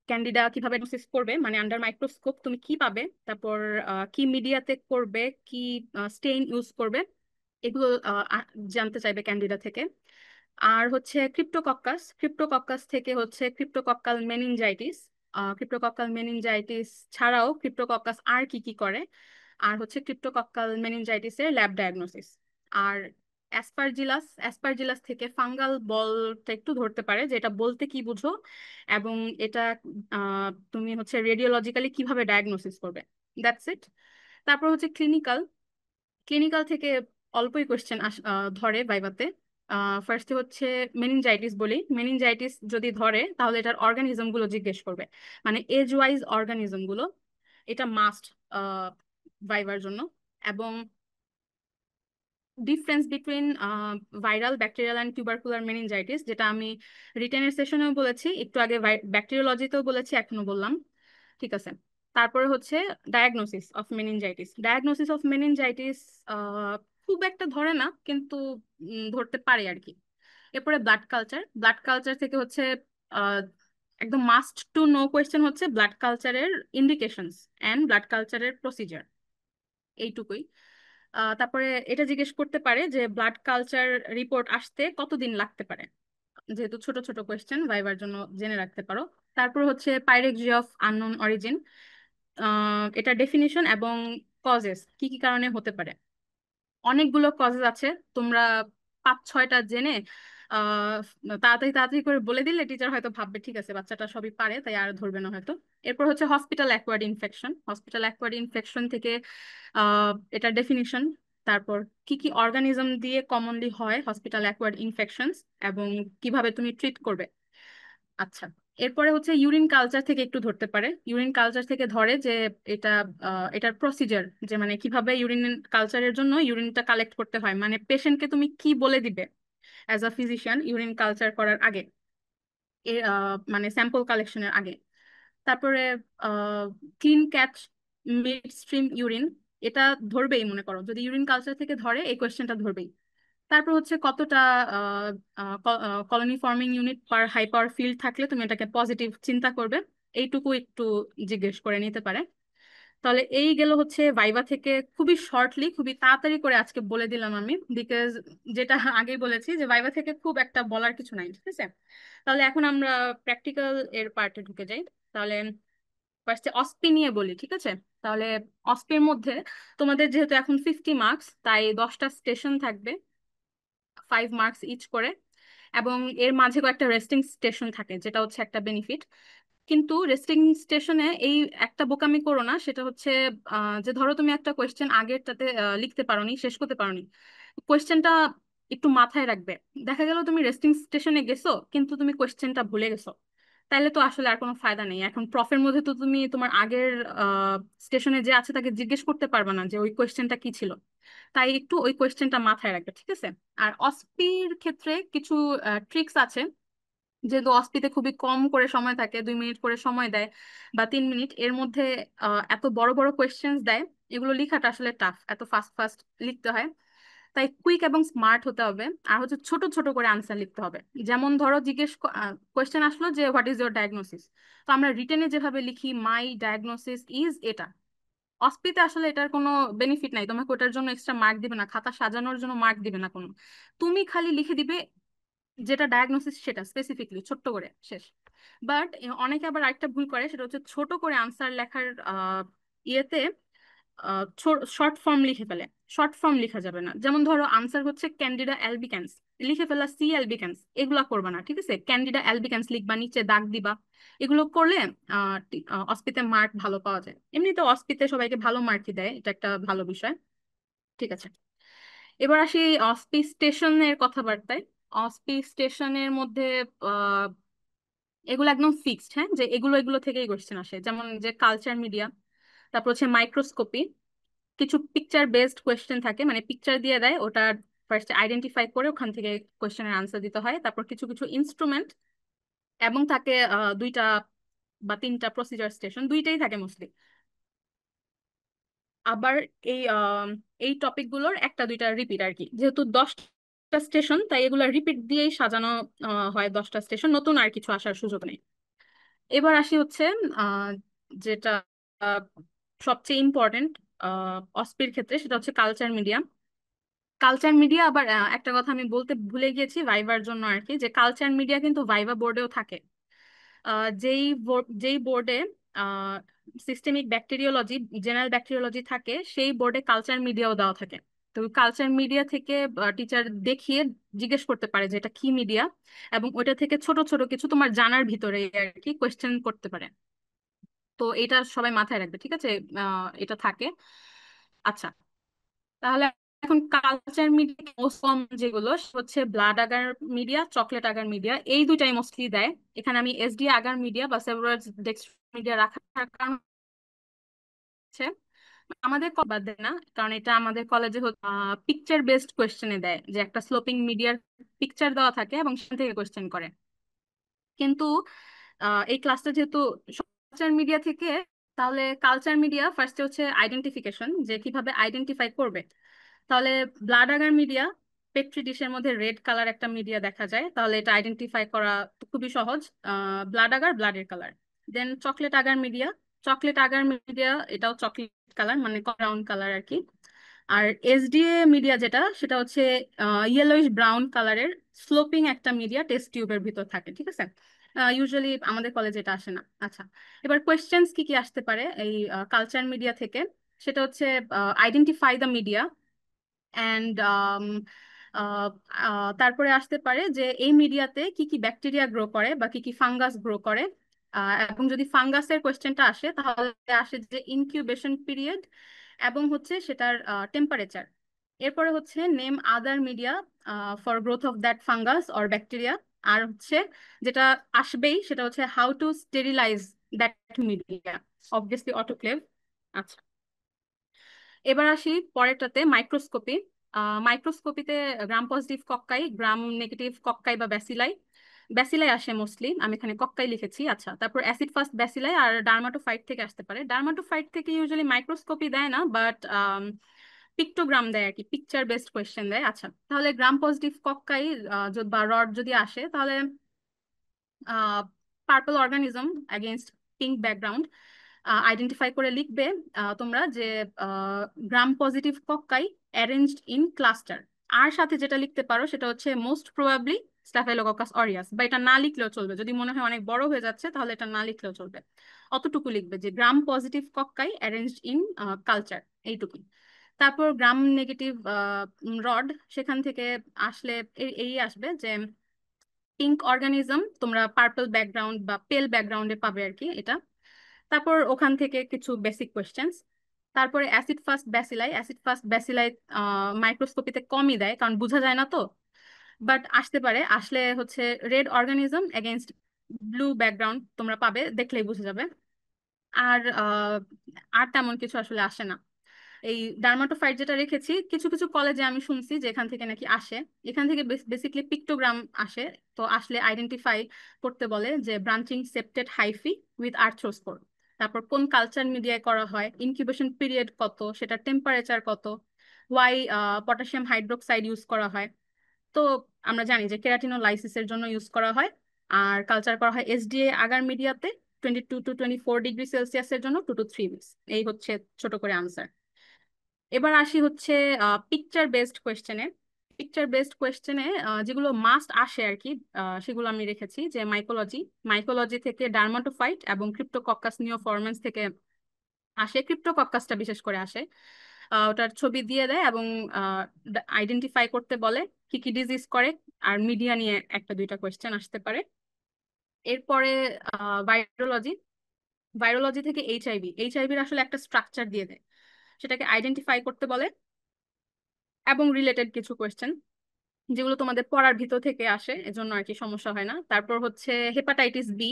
ক্যান্ডিডা কিভাবে ডায়াগনোসিস করবে, মানে আন্ডার মাইক্রোস্কোপ তুমি কি পাবে, তারপর কি মিডিয়াতে করবে, কি স্টেইন ইউজ করবে, এগুলো জানতে চাইবে ক্যান্ডিডা থেকে। আর হচ্ছে ক্রিপ্টোকক্কাস, ক্রিপ্টোকক্কাস থেকে হচ্ছে ক্রিপ্টোকক্কাল মেনিনজাইটিস, ক্রিপ্টোকক্কাল মেনিনজাইটিস ছাড়াও ক্রিপ্টোকক্কাস আর কি কি করে, আর হচ্ছে ক্রিপ্টোকক্কাল মেনিনজাইটিসের ল্যাব ডায়াগনোসিস। আর অ্যাসপারজিলাস, অ্যাসপারজিলাস থেকে ফাঙ্গাল বলটা একটু ধরতে পারে, যে এটা বলতে কি বুঝো, এবং এটা তুমি হচ্ছে রেডিওলজিক্যালি কিভাবে ডায়াগনোসিস করবে, দ্যাটস ইট। তারপর হচ্ছে ক্লিনিক্যাল, ক্লিনিক্যাল থেকে অল্পই কোয়েশ্চেন ধরে ভাইভাতে। ফার্স্টে হচ্ছে মেনিনজাইটিস বলি, মেনিনজাইটিস যদি ধরে তাহলে এটার অর্গানিজম গুলো জিজ্ঞেস করবে, মানে এজ ওয়াইজ অর্গানিজম গুলো, এটা মাস্ট ভাইবার জন্য। এবং difference between viral, bacterial and tubercular meningitis, যেটা আমি রিটেনের সেশনেও বলেছি, একটু আগে ব্যাকটেরিওলজিতেও বলেছি, এখনো বললাম। ঠিক আছে। তারপরে হচ্ছে diagnosis of meningitis, diagnosis of meningitis খুব একটা ধরে না, কিন্তু ধরতে পারে আর কি। এরপরে ব্লাড কালচার, ব্লাড কালচার থেকে হচ্ছে আহ, একদম মাস্ট টু নো কোয়েশ্চেন হচ্ছে ব্লাড কালচারের ইন্ডিকেশনস অ্যান্ড ব্লাড কালচারের প্রসিজার, এইটুকুই। তারপরে এটা জিজ্ঞেস করতে পারে যে ব্লাড কালচার রিপোর্ট আসতে কতদিন লাগতে পারে, যেহেতু ছোট ছোট কোয়েশ্চেন ভাইবার জন্য জেনে রাখতে পারো। তারপর হচ্ছে পাইরেক্সি অফ আননোন অরিজিন, এটা ডেফিনিশন এবং কজেস, কি কি কারণে হতে পারে। অনেকগুলো কজেস আছে, তোমরা 5-6টা জেনে আহ তাড়াতাড়ি তাড়াতাড়ি করে বলে দিলে টিচার হয়তো ভাববে ঠিক আছে বাচ্চাটা সবই পারে, তাই আর ধরবে না হয়তো। এরপর হচ্ছে hospital acquired infection, hospital acquired infection থেকে এটা ডেফিনিশন, তারপর কি কি অর্গানিজম দিয়ে কমনলি হয় হসপিটাল অ্যাকোয়ার্ড ইনফেকশনস, এবং কিভাবে তুমি ট্রিট করবে। আচ্ছা। এরপরে হচ্ছে ইউরিন কালচার থেকে একটু ধরতে পারে, ইউরিন কালচার থেকে ধরে যে এটা এটার প্রসিজার, যে মানে কিভাবে ইউরিন কালচারের জন্য ইউরিনটা কালেক্ট করতে হয়, মানে পেশেন্টকে তুমি কি বলে দিবে as a physician urine culture করার আগে, মানে স্যাম্পল কালেকশনের আগে। তারপরে clean catch mid stream urine, এটা ধরবেই, মনে করো যদি ইউরিন কালচার থেকে ধরে এই কোয়েশ্চেনটা ধরবেই। তারপর হচ্ছে কতটা colony forming unit per high power field থাকলে তুমি এটাকে পজিটিভ চিন্তা করবে, এইটুকু একটু জিজ্ঞেস করে নিতে পারে। তাহলে এই গেল হচ্ছে ভাইবা থেকে, খুবই শর্টলি খুবই তাড়াতাড়ি করে আজকে বলে দিলাম আমি, বিকজ যেটা আগেই বলেছি যে ভাইবা থেকে খুব একটা বলার কিছু নাই, ঠিক আছে। তাহলে এখন আমরা প্র্যাকটিক্যাল এর পার্টে ঢুকে যাই। তাহলে ফার্স্টে অস্পি নিয়ে বলি, ঠিক আছে। তাহলে অস্পির মধ্যে তোমাদের যেহেতু এখন 50 মার্কস, তাই 10টা স্টেশন থাকবে, 5 মার্কস ইচ করে, এবং এর মাঝে কয়েকটা রেস্টিং স্টেশন থাকে, যেটা হচ্ছে একটা বেনিফিট। কিন্তু রেস্টিং স্টেশনে এই একটা বোকামি করো না, সেটা হচ্ছে যে ধরো তুমি একটা কোয়েশ্চেন আগেরটাতে লিখতে পারোনি, শেষ করতে পারোনি, কোয়েশ্চেনটা একটু মাথায় রাখবে। দেখা গেল তুমি রেস্টিং স্টেশনে গেছো কিন্তু তুমি কোয়েশ্চেনটা ভুলে গেছো, তাইলে তো আসলে আর কোনো ফায়দা নেই। এখন প্রফের মধ্যে তো তুমি তোমার আগের স্টেশনে যে আছে তাকে জিজ্ঞেস করতে পারবে না যে ওই কোয়েশ্চেনটা কি ছিল, তাই একটু ওই কোয়েশ্চেনটা মাথায় রাখবে, ঠিক আছে। আর অস্পির ক্ষেত্রে কিছু ট্রিক্স আছে, যেহেতু অস্পিতে খুবই কম করে সময় থাকে, 2 মিনিট করে সময় দেয় বা 3 মিনিট, এর মধ্যে এত বড় বড় কোয়েশ্চেন্স দেয়, এগুলো লেখাটা আসলে টাফ, এত ফাস্ট ফাস্ট লিখতে হয়। তাই কুইক এবং স্মার্ট হতে হবে, আর হচ্ছে ছোট ছোট করে আনসার লিখতে হবে। যেমন ধরো কোয়েশ্চেন আসলো যে হোয়াট ইজ ইউর ডায়াগনোসিস, তো আমরা রিটেনে যেভাবে লিখি মাই ডায়াগনোসিস ইজ এটা, অস্পিতে আসলে এটার কোনো বেনিফিট নাই, তোমাকে ওটার জন্য এক্সট্রা মার্ক দিবে না, খাতা সাজানোর জন্য মার্ক দিবে না কোনো, তুমি খালি লিখে দিবে যেটা ডায়াগনোসিস সেটা স্পেসিফিকলি ছোট্ট করে শেষ। বাট অনেকে আবার আরেকটা ভুল করে, সেটা হচ্ছে ছোট করে আনসার লেখার ইয়েতে শর্ট ফর্ম লিখে ফেলে। শর্ট ফর্ম লেখা যাবে না, যেমন ধরো আনসার হচ্ছে ক্যান্ডিডা অ্যালবিক্যান্স, লিখে ফেলা সি অ্যালবিক্যান্স, এগুলা করবা না, ঠিক আছে? ক্যান্ডিডা অ্যালবিক্যান্স লিখবা, নিচে দাগ দিবা, এগুলো করলে অস্পিতে মার্ক ভালো পাওয়া যায়। এমনিতে অস্পিতে সবাইকে ভালো মার্কই দেয়, এটা একটা ভালো বিষয়। ঠিক আছে, এবার আসি অসপি স্টেশনের কথাবার্তায়। অসপি স্টেশনের মধ্যে আহ এগুলো একদম ফিক্সড, হ্যাঁ, যে এগুলো এগুলো থেকেই কোশ্চেন আসে, যেমন যে কালচার মিডিয়া, তারপর হচ্ছে মাইক্রোস্কোপি, কিছু পিকচার বেসড কোয়েশ্চেন থাকে, মানে পিকচার দিয়ে দেয়, ওটা ফার্স্ট আইডেন্টিফাই করে ওখান থেকে কোয়েশ্চেনের আনসার দিতে হয়। তারপর কিছু কিছু ইনস্ট্রুমেন্ট, এবং থাকে দুইটা বা তিনটা প্রসিজার স্টেশন, দুইটাই থাকে মোস্টলি। আবার এই এই টপিক গুলোর একটা দুইটা রিপিট আর কি, যেহেতু 10টা স্টেশন তাই এগুলো রিপিট দিয়েই সাজানো হয়, 10টা স্টেশন, নতুন আর কিছু আসার সুযোগ নেই। এবার আসি হচ্ছে আহ, যেটা আহ, সবচেয়ে ইম্পর্টেন্ট অস্পির ক্ষেত্রে, সেটা হচ্ছে কালচার মিডিয়া। কালচার মিডিয়া আবার একটা কথা আমি বলতে ভুলে গিয়েছি ভাইবার জন্য আর কি, যে কালচার মিডিয়া কিন্তু ভাইবা বোর্ডেও থাকে। যেই বোর্ডে সিস্টেমিক ব্যাকটেরিওলজি, জেনারেল ব্যাকটেরিওলজি থাকে, সেই বোর্ডে কালচার মিডিয়াও দেওয়া থাকে। তো কালচার মিডিয়া থেকে টিচার দেখিয়ে জিজ্ঞেস করতে পারে যে এটা কি মিডিয়া, এবং ওইটা থেকে ছোট ছোট কিছু তোমার জানার ভিতরে আর কি কোয়েশ্চেন করতে পারে। তো এটা সবাই মাথায় রাখবে, ঠিক আছে? এটা থাকে। আচ্ছা, তাহলে এখন কালচার মিডিয়া মোস্ট কম যেগুলো হচ্ছে blood agar media, chocolate agar media, এই দুইটাই মোস্টলি দেয়। এখানে আমি এসডি আগার মিডিয়া বা সেভরাজ ডেক্স মিডিয়া রাখার কারণ হচ্ছে আমাদের বাদ দেয় না, কারণ এটা আমাদের কলেজে পিকচার বেসড কোয়েশ্চেনে দেয়, যে একটা স্লোপিং মিডিয়ার পিকচার দেওয়া থাকে এবং সেখান থেকে কোয়েশ্চেন করে। কিন্তু এই ক্লাসটা যেহেতু কালচার মিডিয়া থেকে, তাহলে কালচার মিডিয়া ফার্স্টে হচ্ছে আইডেন্টিফিকেশন, যে কিভাবে আইডেন্টিফাই করবে। তাহলে ব্লাড আগার মিডিয়া, পেট্রি ডিশের মধ্যে রেড কালার একটা মিডিয়া দেখা যায়, তাহলে এটা আইডেন্টিফাই করা তো খুবই সহজ, ব্লাড আগার, ব্লাডের colour. Then chocolate agar media, chocolate agar media এটাও চকলেট কালার, মানে ব্রাউন কালার আর কি। আর এসডিএ মিডিয়া যেটা, সেটা হচ্ছে ইয়েলোইশ ব্রাউন কালারের স্লোপিং একটা মিডিয়া, টেস্ট টিউবের ভিতর থাকে, ঠিক আছে? ইউজুয়ালি আমাদের কলেজে এটা আসে না। আচ্ছা, এবার কোয়েশ্চেন্স কি কি আসতে পারে এই কালচার মিডিয়া থেকে, সেটা হচ্ছে আইডেন্টিফাই দ্য মিডিয়া, অ্যান্ড তারপরে আসতে পারে যে এই মিডিয়াতে কি কি ব্যাকটেরিয়া গ্রো করে বা কি কি ফাঙ্গাস গ্রো করে। এবং যদি ফাঙ্গাসের কোয়েশ্চেনটা আসে তাহলে আসে যে ইনকিউবেশন পিরিয়ড এবং হচ্ছে সেটার টেম্পারেচার। এরপরে হচ্ছে name other media for growth of that fungus or bacteria. আর হচ্ছে যেটা আসবেই সেটা হচ্ছে how to sterilize that media, obviously autoclave. আচ্ছা, এবার আসি পরেরটাতে, মাইক্রোস্কোপি। মাইক্রোস্কোপিতে gram positive cocci, gram negative cocci বা ব্যাসিলাই, ব্যাসিলাই আসে মোস্টলি, আমি এখানে কক্কাই লিখেছি। আচ্ছা, তারপর অ্যাসিড ফাস্ট ব্যাসিলাই আর ডার্মাটোফাইট থেকে আসতে পারে। ডার্মাটোফাইট থেকে ইউজুয়ালি মাইক্রোস্কোপি দেয় না, বাট পিক্টোগ্রাম দেয় আর কি, পিকচার বেসড কোয়েশ্চেন দেয়। আচ্ছা, তাহলে গ্রাম পজিটিভ কক্কাই বা রড যদি আসে, তাহলে purple organism against pink background identify করে লিখবে তোমরা যে gram positive cocci arranged in cluster. আর সাথে যেটা লিখতে পারো সেটা হচ্ছে মোস্ট প্রবাবলি স্টাফাইলোককাস অরিয়াস, বা এটা না লিখলেও চলবে, যদি মনে হয় অনেক বড় হয়ে যাচ্ছে তাহলে এটা না লিখলেও চলবে। অতটুকু লিখবে যে gram positive cocci arranged in culture, এইটুকুই। তারপর গ্রাম নেগেটিভ রড, সেখান থেকে আসলে এই আসবে যে পিঙ্ক অর্গানিজম, তোমরা পার্পল ব্যাকগ্রাউন্ড বা পেল ব্যাকগ্রাউন্ডে পাবে আর কি এটা। তারপর ওখান থেকে কিছু বেসিক কোয়েশ্চেন্স। তারপরে acid fast bacilli, acid fast bacilli মাইক্রোস্কোপিতে কমই দেয় কারণ বোঝা যায় না তো, বাট আসতে পারে, আসলে হচ্ছে red organism against blue background তোমরা পাবে, দেখলেই বুঝে যাবে। আর আর তেমন কিছু আসলে আসে না। এই ডার্মাটোফাইট যেটা রেখেছি, কিছু কিছু কলেজে আমি শুনছি যে এখান থেকে নাকি আসে, এখান থেকে বেসিকলি পিক্টোগ্রাম আসে। তো আসলে আইডেন্টিফাই করতে বলে যে ব্রাঞ্চিং সেপ্টেড হাইফি উইথ আর্থ্রোস্পোর, তারপর কোন কালচার মিডিয়ায় করা হয়, ইনকিউবেশন পিরিয়ড কত, সেটা টেম্পারেচার কত, ওয়াই পটাশিয়াম হাইড্রোক্সাইড ইউজ করা হয়। তো আমরা জানি যে কেরাটিনোলাইসিসের জন্য ইউজ করা হয়। আর কালচার করা হয় এসডিএ আগার মিডিয়াতে 22 to 24 ডিগ্রি সেলসিয়াসের জন্য 2 to 3 উইকস। এই হচ্ছে ছোট করে আনসার। এবার আসি হচ্ছে পিকচার বেসড কোয়েশ্চেনে। পিকচার বেসড কোয়েশ্চেনে যেগুলো মাস্ট আসে আর কি, সেগুলো আমি রেখেছি যে মাইকোলজি, মাইকোলজি থেকে ডার্মাটোফাইট এবং ক্রিপ্টোকক্কাস নিওফরমেন্স থেকে আসে, ক্রিপ্টোকক্কাসটা বিশেষ করে আসে। ওটার ছবি দিয়ে দেয় এবং আইডেন্টিফাই করতে বলে কি কি ডিজিজ করে। আর মিডিয়া নিয়ে একটা দুইটা কোয়েশ্চেন আসতে পারে। এরপরে ভাইরোলজি, ভাইরোলজি থেকে এইচআইভি, এইচআইভির আসলে একটা স্ট্রাকচার দিয়ে দেয়, সেটাকে আইডেন্টিফাই করতে বলে। এবং রিলেটেড কিছু কোয়েশ্চেন যেগুলো তোমাদের পড়ার ভিতর থেকে আসে, এজন্য আর কি সমস্যা হয় না। তারপর হচ্ছে হেপাটাইটিস বি,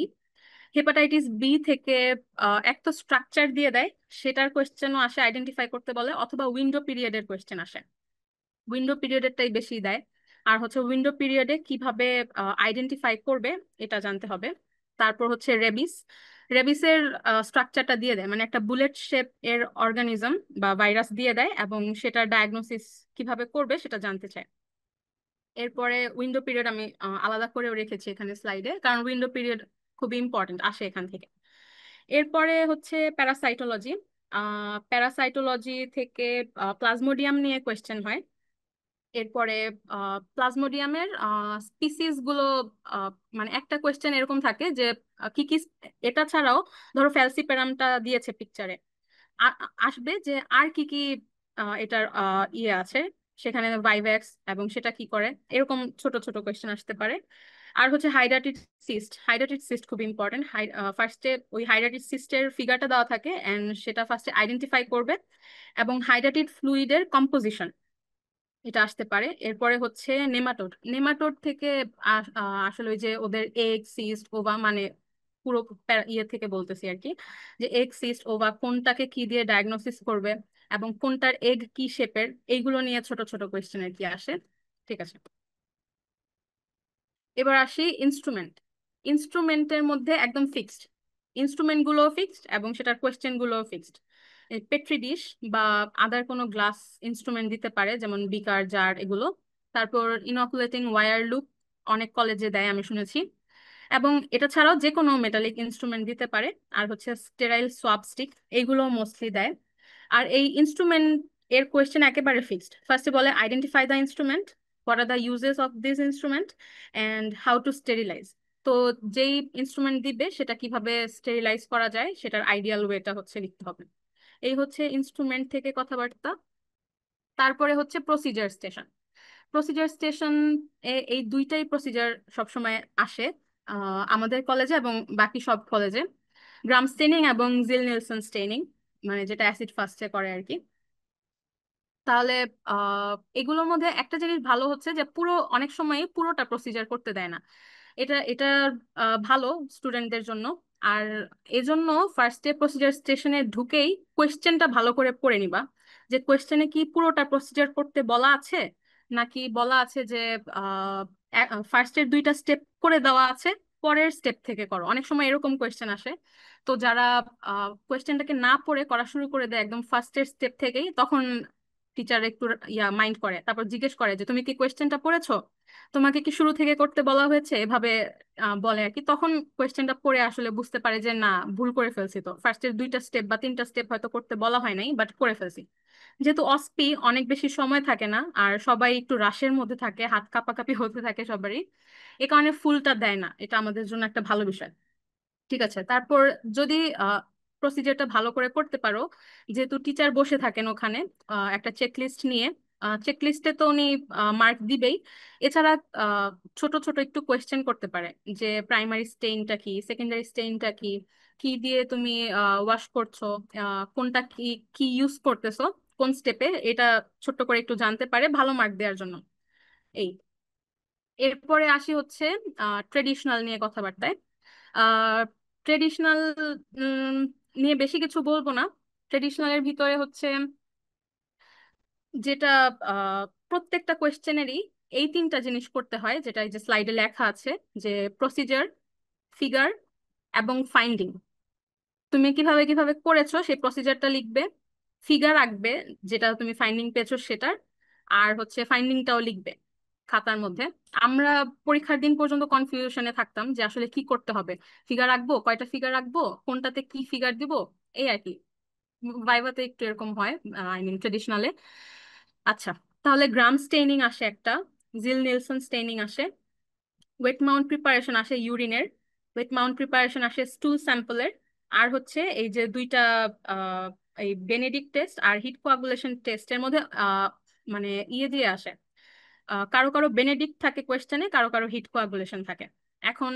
হেপাটাইটিস বি থেকে এক তো স্ট্রাকচার দিয়ে দেয়, সেটার কোয়েশ্চেনও আসে, আইডেন্টিফাই করতে বলে, অথবা উইন্ডো পিরিয়ডের কোয়েশ্চেন আসে। উইন্ডো পিরিয়ডেরটাই বেশি দেয়। আর হচ্ছে উইন্ডো পিরিয়ডে কিভাবে আইডেন্টিফাই করবে এটা জানতে হবে। তারপর হচ্ছে রেবিস, রেবিসের স্ট্রাকচারটা দিয়ে দেয়, মানে একটা বুলেট শেপ এর অর্গানিজম বা ভাইরাস দিয়ে দেয় এবং সেটার ডায়াগনোসিস কিভাবে করবে সেটা জানতে চায়। এরপরে উইন্ডো পিরিয়ড আমি আলাদা করেও রেখেছি এখানে স্লাইডে, কারণ উইন্ডো পিরিয়ড খুবই ইম্পর্টেন্ট, আসে এখান থেকে। এরপরে হচ্ছে প্যারাসাইটোলজি, প্যারাসাইটোলজি থেকে প্লাজমোডিয়াম নিয়ে কোয়েশ্চেন হয়। এরপরে প্লাজমোডিয়ামের স্পিসিস গুলো, আহ, মানে একটা কোয়েশ্চেন এরকম থাকে যে কি কি, এটা ছাড়াও ধরো ফ্যালসিপেরামটা দিয়েছে পিকচারে, আসবে যে আর কি কি এটার ইয়ে আছে সেখানে, ভাইভ্যাক্স, এবং সেটা কি করে, এরকম ছোট ছোট কোয়েশ্চেন আসতে পারে। আর হচ্ছে হাইড্রাটিড সিস্ট, হাইড্রাটিড সিস্ট খুব ইম্পর্টেন্ট। ফার্স্টে ওই হাইড্রাটিড সিস্টের ফিগারটা দেওয়া থাকে এন্ড সেটা ফার্স্টে আইডেন্টিফাই করবে, এবং হাইড্রাটিড ফ্লুইডের কম্পোজিশন, এটা আসতে পারে। এরপরে হচ্ছে নেমাটোড, নেমাটোড থেকে আসলে ওই যে ওদের এগ সিস্ট ওভা, মানে পুরো ইয়ে থেকে বলতেছি আর কি, যে এগ সিস্ট ওভা কোনটাকে কি দিয়ে ডায়াগনোসিস করবে এবং কোনটার এগ কি শেপের, এইগুলো নিয়ে ছোট ছোট কোয়েশ্চেন আর কি আসে। ঠিক আছে, এবার আসি ইনস্ট্রুমেন্ট। ইনস্ট্রুমেন্টের মধ্যে একদম ফিক্সড, ইনস্ট্রুমেন্ট গুলো ফিক্সড এবং সেটার কোয়েশ্চেন গুলো ফিক্সড। পেট্রি ডিশ বা আদার কোনো গ্লাস ইনস্ট্রুমেন্ট দিতে পারে, যেমন বিকার, জার, এগুলো। তারপর ইনকুলেটিং ওয়্যার লুপ, অনেক কলেজে দেয় আমি শুনেছি। এবং এটা ছাড়াও যে কোনো মেটালিক ইনস্ট্রুমেন্ট দিতে পারে। আর হচ্ছে স্টেরাইল সোয়াব স্টিক, এইগুলো মোস্টলি দেয়। আর এই ইনস্ট্রুমেন্ট এর কোয়েশ্চেন একেবারে ফিক্সড। ফার্স্টে বলে identify the instrument, what are the uses of this instrument, and how to sterilize. তো যেই ইনস্ট্রুমেন্ট দিবে সেটা কিভাবে স্টেরিলাইজ করা যায় সেটার আইডিয়াল ওয়েটা হচ্ছে লিখতে হবে। এই হচ্ছে ইনস্ট্রুমেন্ট থেকে কথাবার্তা। তারপরে হচ্ছে প্রসিজার স্টেশন, প্রসিজার স্টেশন এই দুইটাই প্রসিজার সবসময় আসে আমাদের কলেজে এবং বাকি সব কলেজে। গ্রাম স্টেনিং এবং জিল নিলসন স্টেনিং, মানে যেটা অ্যাসিড ফাস্টে করে আর কি। তাহলে এগুলোর মধ্যে একটা জিনিস ভালো হচ্ছে যে পুরো, অনেক সময় পুরোটা প্রসিজার করতে দেয় না। এটা এটা ভালো স্টুডেন্টদের জন্য। আর এজন্য ফার্স্টে প্রসিজার স্টেশনে ঢুকেই কোয়েশ্চেনটা ভালো করে পড়ে নিবা, যে কোয়েশ্চেনে কি পুরোটা প্রসিজার করতে বলা আছে, নাকি বলা আছে যে ফার্স্টের দুইটা স্টেপ করে দেওয়া আছে, পরের স্টেপ থেকে করো। অনেক সময় এরকম কোয়েশ্চেন আসে। তো যারা কোয়েশ্চেনটাকে না পড়ে করা শুরু করে দেয় একদম ফার্স্টের স্টেপ থেকেই, তখন টিচার একটু মাইন্ড করে, তারপর জিজ্ঞেস করে যে তুমি কি কোয়েশ্চেনটা পড়েছো, তোমাকে কি শুরু থেকে করতে বলা হয়েছে, এভাবে বলে আর কি। তখন কোয়েশ্চেনটা পড়ে আসলে বুঝতে পারে যে না, ভুল করে ফেলছি, তো ফার্স্টের দুইটা স্টেপ বা তিনটা স্টেপ হয়তো করতে বলা হয় নাই, বাট করে ফেলছি। যেহেতু অসপি অনেক বেশি সময় থাকে না আর সবাই একটু রাশের মধ্যে থাকে, হাত কাঁপাকাঁপি হতে থাকে সবারই, এ কারণে ফুলটা দেয় না। এটা আমাদের জন্য একটা ভালো বিষয়। ঠিক আছে, তারপর যদি প্রসিজারটা ভালো করে করতে পারো, যেহেতু টিচার বসে থাকেন ওখানে একটা চেকলিস্ট নিয়ে, চেকলিস্টে তো উনি মার্ক দিবেই। এছাড়া আহ, ছোট ছোট একটু কোয়েশ্চেন করতে পারে, যে প্রাইমারি স্টেইনটা কি, সেকেন্ডারি স্টেইনটা কি, কি দিয়ে তুমি ওয়াশ করছো, কোনটা কি কি ইউজ করতেছো, কোন স্টেপে, এটা ছোট্ট করে একটু জানতে পারে ভালো মার্ক দেওয়ার জন্য। এই, এরপরে আসি হচ্ছে ট্রেডিশনাল নিয়ে কথাবার্তায়। ট্রেডিশনাল নিয়ে বেশি কিছু বলবো না। ট্রেডিশনালের ভিতরে হচ্ছে যেটা প্রত্যেকটা কোয়েশ্চেনেরই এই তিনটা জিনিস করতে হয়, যেটা এই যে স্লাইডে লেখা আছে, যে প্রসিজার, ফিগার এবং ফাইন্ডিং। তুমি কিভাবে কিভাবে করেছো সেই প্রসিজারটা লিখবে, ফিগার আঁকবে, যেটা তুমি ফাইন্ডিং পেয়েছো সেটার, আর হচ্ছে ফাইন্ডিংটাও লিখবে খাতার মধ্যে। আমরা পরীক্ষার দিন পর্যন্ত কনফিউশনে থাকতাম যে আসলে কি করতে হবে, ফিগার আঁকবো, কয়টা ফিগার আঁকবো, কোনটাতে কি ফিগার দিব, এই আর কি। ভাইভাতে একটু এরকম হয়, আই মিন ট্রেডিশনালে। আচ্ছা, তাহলে গ্রাম স্টেইনিং আসে একটা, জিল নিলসন স্টেইনিং আসে, ওয়েট মাউন্ট প্রিপারেশন আসে ইউরিনের, ওয়েট মাউন্ট প্রিপারেশন আসে স্টুল স্যাম্পলের, আর হচ্ছে এই যে দুইটা আহ, এই বেনেডিক্ট টেস্ট আর হিট কোয়াগুলেশন টেস্টের মধ্যে মানে ইয়ে দিয়ে আসে। কারো কারো বেনেডিক্ট থাকে কোয়েশ্চেনে, কারো কারো হিট কোয়াগুলেশন থাকে। এখন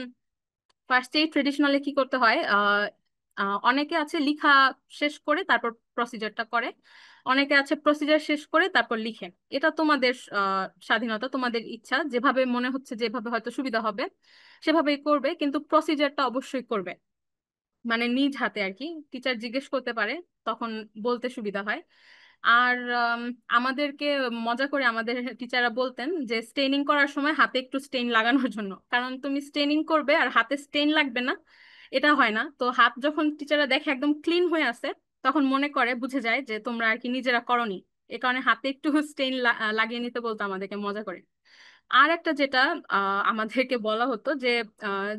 ফার্স্টেই ট্রেডিশনালি কি করতে হয়, অনেকে আছে লিখা শেষ করে তারপর প্রসিজারটা করে, অনেকে আছে প্রসিজার শেষ করে তারপর লিখে। এটা তোমাদের স্বাধীনতা, তোমাদের ইচ্ছা, যেভাবে মনে হচ্ছে যেভাবে হয়তো সুবিধা হবে সেভাবেই করবে, কিন্তু প্রসিজারটা অবশ্যই করবে, মানে নিজ হাতে আর কি। টিচার জিজ্ঞেস করতে পারে, তখন বলতে সুবিধা হয়। আর আমাদেরকে মজা করে আমাদের টিচাররা বলতেন যে স্টেনিং করার সময় হাতে একটু স্টেইন লাগানোর জন্য, কারণ তুমি স্টেনিং করবে আর হাতে স্টেইন লাগবে না, এটা হয় না। তো হাত যখন টিচাররা দেখে একদম ক্লিন হয়ে আছে, তখন মনে করে বুঝে যায় যে তোমরা আর কি নিজেরা করনি, এ কারণে হাতে একটু স্টেইন লাগিয়ে নিতে বলতো আমাদেরকে মজা করে। আর একটা যেটা আমাদেরকে বলা হতো যে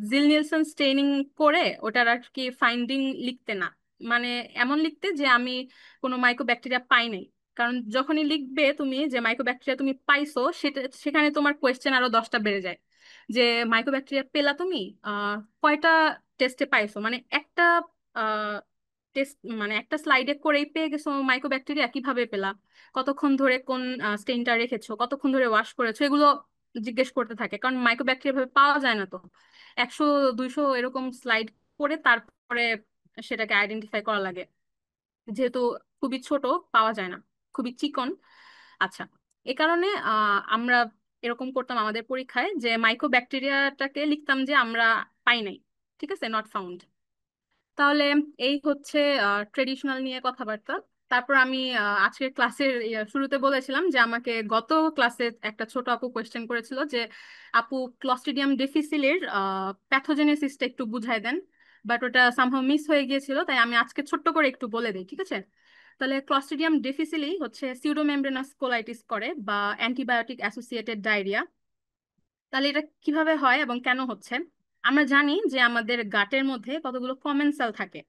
জিল নিলসন স্টেইনিং করে ওটার আর কি ফাইন্ডিং লিখতে না, মানে এমন লিখতে যে আমি কোনো মাইক্রোব্যাকটেরিয়া পাই নাই। কারণ যখনই লিখবে তুমি যে মাইক্রোব্যাকটেরিয়া তুমি পাইছো, সেটা সেখানে তোমার কোয়েশ্চেন আরো 10টা বেড়ে যায়। যে মাইক্রোব্যাকটেরিয়া পেলা তুমি কয়টা টেস্টে পাইছো, মানে একটা টেস্ট, মানে একটা স্লাইডে করেই পেয়ে গেছো মাইক্রোব্যাকটেরিয়া, কিভাবে পেলা, কতক্ষণ ধরে কোন স্টেইনটা রেখেছো, কতক্ষণ ধরে ওয়াশ করেছো, এগুলো জিজ্ঞেস করতে থাকে। কারণ মাইক্রোব্যাকটেরিয়া ভাবে পাওয়া যায় না তো, 100 200 এরকম স্লাইড করে তারপরে সেটাকে আইডেন্টিফাই করা লাগে, যেহেতু খুবই ছোট, পাওয়া যায় না, খুবই চিকন। আচ্ছা, এ কারণে আমরা এরকম করতাম আমাদের পরীক্ষায় যে মাইক্রোব্যাকটেরিয়াটাকে লিখতাম যে আমরা পাই নাই, ঠিক আছে, নট ফাউন্ড। তাহলে এই হচ্ছে ট্রেডিশনাল নিয়ে কথাবার্তা। তারপর আমি আজকের ক্লাসের শুরুতে বলেছিলাম যে আমাকে গত ক্লাসে একটা ছোট আপু কোয়েশ্চেন করেছিল যে আপু ক্লস্ট্রিডিয়াম ডিফিসিলের প্যাথোজেনেসিসটা একটু বুঝাই দেন, বাট ওটা সামহাও মিস হয়ে গিয়েছিল, তাই আমি আজকে ছোট্ট করে একটু বলে দিই, ঠিক আছে? তাহলে ক্লস্ট্রিডিয়াম ডিফিসিলি হচ্ছে সিউডোমেমব্রেনাস কোলাইটিস করে বা অ্যান্টিবায়োটিক অ্যাসোসিয়েটেড ডায়রিয়া। তাহলে এটা কিভাবে হয় এবং কেন হচ্ছে? আমরা জানি যে আমাদের গাটের মধ্যে কতগুলো কমেন্সাল থাকে,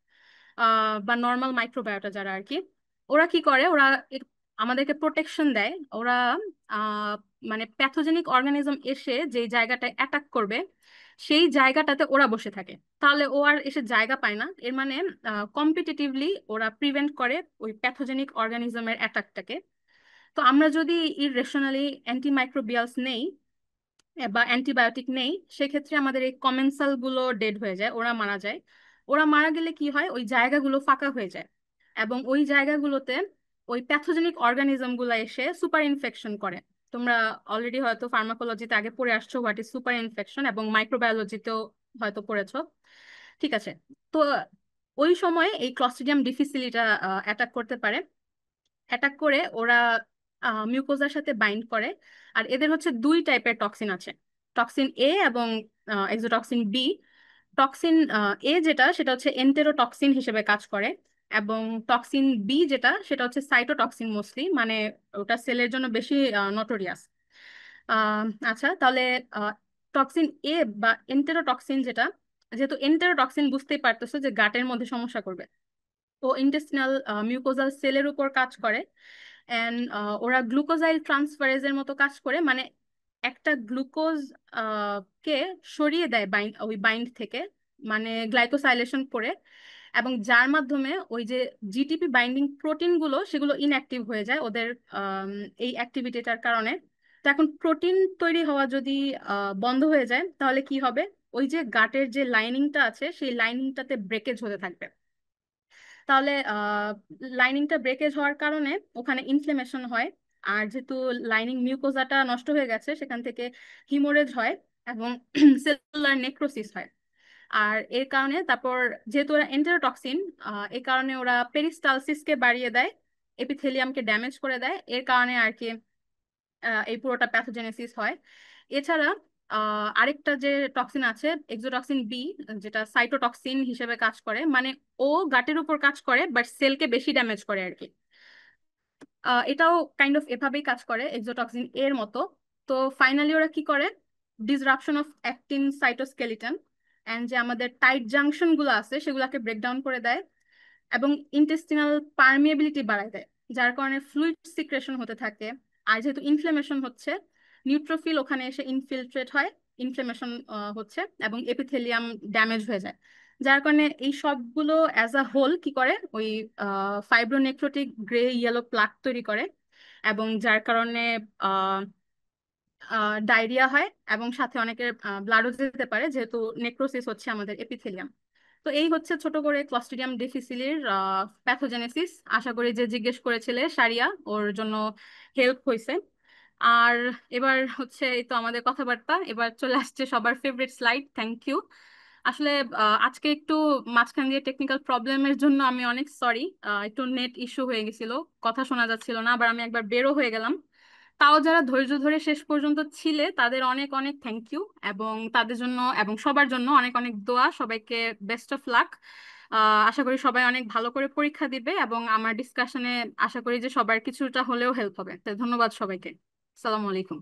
বা নর্মাল মাইক্রোবায়োটা যারা আর কি, ওরা কি করে, ওরা আমাদেরকে প্রোটেকশন দেয়। ওরা আহ, মানে প্যাথোজেনিক অর্গানিজম এসে যে জায়গাটায় অ্যাটাক করবে সেই জায়গাটাতে ওরা বসে থাকে, তাহলে ও আর এসে জায়গা পায় না। এর মানে কম্পিটিটিভলি ওরা প্রিভেন্ট করে ওই প্যাথোজেনিক অর্গানিজমের অ্যাটাকটাকে। তো আমরা যদি ইররেশনালি অ্যান্টিমাইক্রোবিয়ালস নেই বা অ্যান্টিবায়োটিক নেই, সেক্ষেত্রে আমাদের এই কমেন্সাল গুলো ডেড হয়ে যায়, ওরা মারা যায়। ওরা মারা গেলে কি হয়, ওই জায়গাগুলো ফাঁকা হয়ে যায় এবং ওই জায়গাগুলোতে ওই প্যাথোজেনিক অর্গানিজম গুলো এসে সুপার ইনফেকশন করে। তোমরা অলরেডি হয়তো ফার্মাকোলজিতে আগে পড়ে আসছো হোয়াট ইজ সুপার ইনফেকশন, এবং মাইক্রোবায়োলজিতেও হয়তো পড়েছো, ঠিক আছে? তো ওই সময় এই ক্লস্ট্রিডিয়াম ডিফিসিলিটা অ্যাটাক করতে পারে। অ্যাটাক করে ওরা মিউকোজার সাথে বাইন্ড করে। আর এদের হচ্ছে দুই টাইপের টক্সিন আছে, টক্সিন এ এবং এক্সোটক্সিন বি। টক্সিন এ যেটা, সেটা হচ্ছে এন্টেরোটক্সিন হিসেবে কাজ করে, এবং টক্সিন বি যেটা, সেটা হচ্ছে সাইটোটক্সিন মোস্টলি, মানে ওটা সেলের জন্য বেশি নটোরিয়াস। আচ্ছা, তাহলে টক্সিন এ বা এন্টেরোটক্সিন যেটা, যেহেতু এন্টেরোটক্সিন বুঝতেই পারতেছো যে গাটের মধ্যে সমস্যা করবে, ও ইন্টেস্টিনাল মিউকোজাল সেলের উপর কাজ করে। এন্ড ওরা গ্লুকোজাইল ট্রান্সফারেজের মতো কাজ করে, মানে একটা গ্লুকোজ কে সরিয়ে দেয় ওই বাইন্ড থেকে, মানে গ্লাইকোসাইলেশন করে, এবং যার মাধ্যমে ওই যে জিটিপি বাইন্ডিং প্রোটিন গুলো সেগুলো ইনঅ্যাক্টিভ হয়ে যায় ওদের এই অ্যাক্টিভিটিটার কারণে। তো এখন প্রোটিন তৈরি হওয়া যদি বন্ধ হয়ে যায়, তাহলে কি হবে, ওই যে গাটের যে লাইনিংটা আছে সেই লাইনিংটাতে ব্রেকেজ হতে থাকবে। তাহলে লাইনিংটা ব্রেকেজ হওয়ার কারণে ওখানে ইনফ্লেমেশন হয়। আর যেহেতু লাইনিং মিউকোজাটা নষ্ট হয়ে গেছে, সেখান থেকে হিমোরেজ হয় এবং সেলুলার নেক্রোসিস হয়। আর এর কারণে তারপর, যেহেতু ওরা এন্টেরোটক্সিন, এই কারণে ওরা পেরিস্টালসিসকে বাড়িয়ে দেয়, এপিথেলিয়ামকে ড্যামেজ করে দেয়, এর কারণে আর কি এই পুরোটা প্যাথোজেনেসিস হয়। এছাড়া আরেকটা যে টক্সিন আছে এক্সোটক্সিন বি, যেটা সাইটোটক্সিন হিসেবে কাজ করে, মানে ও গাটের উপর কাজ করে বাট সেলকে বেশি ড্যামেজ করে আর কি। এটাও কাইন্ড অফ এভাবেই কাজ করে এক্সোটক্সিন এর মতো। তো ফাইনালি ওরা কি করে, disruption of actin cytoskeleton and যে আমাদের টাইট জাংশন গুলো আছে সেগুলোকে ব্রেকডাউন করে দেয়, এবং ইন্টেস্টিনাল পারমিয়াবিলিটি বাড়ায় দেয়, যার কারণে ফ্লুইড সিক্রেশন হতে থাকে। আর যেহেতু ইনফ্লামেশন হচ্ছে, নিউট্রোফিল ওখানে এসে ইনফিলট্রেট হয়, ইনফ্লামেশন হচ্ছে, এবং এপিথেলিয়াম ড্যামেজ হয়ে যায়, যার কারণে এই সবগুলো অ্যাজ আ হোল কি করে, ওই ফাইব্রোনেক্রোটিক গ্রে ইয়েলো প্লাক তৈরি করে, এবং যার কারণে ডায়রিয়া হয়, এবং সাথে অনেকের ব্লাডও যেতে পারে, যেহেতু নেক্রোসিস হচ্ছে আমাদের এপিথেলিয়াম। তো এই হচ্ছে ছোট করে ক্লস্ট্রিডিয়াম ডিফিসিলির প্যাথোজেনেসিস। আশা করি যে জিজ্ঞেস করেছিলে সারিয়া, ওর জন্য হেল্প হয়েছে। আর এবার হচ্ছে এই তো আমাদের কথাবার্তা, এবার চলে আসছে সবার ফেভারিট স্লাইড, থ্যাংক ইউ। আসলে আজকে একটু মাঝখান দিয়ে টেকনিক্যাল প্রবলেমের জন্য আমি অনেক সরি, একটু নেট ইস্যু হয়ে গেছিল, কথা শোনা যাচ্ছিল না, আবার আমি একবার বেরো হয়ে গেলাম। তাও যারা ধৈর্য ধরে শেষ পর্যন্ত ছিলে তাদের অনেক অনেক থ্যাংক ইউ, এবং তাদের জন্য এবং সবার জন্য অনেক অনেক দোয়া, সবাইকে বেস্ট অফ লাক। আশা করি সবাই অনেক ভালো করে পরীক্ষা দিবে, এবং আমার ডিসকাশনে আশা করি যে সবার কিছুটা হলেও হেল্প হবে। তো ধন্যবাদ সবাইকে। আসসালামু আলাইকুম।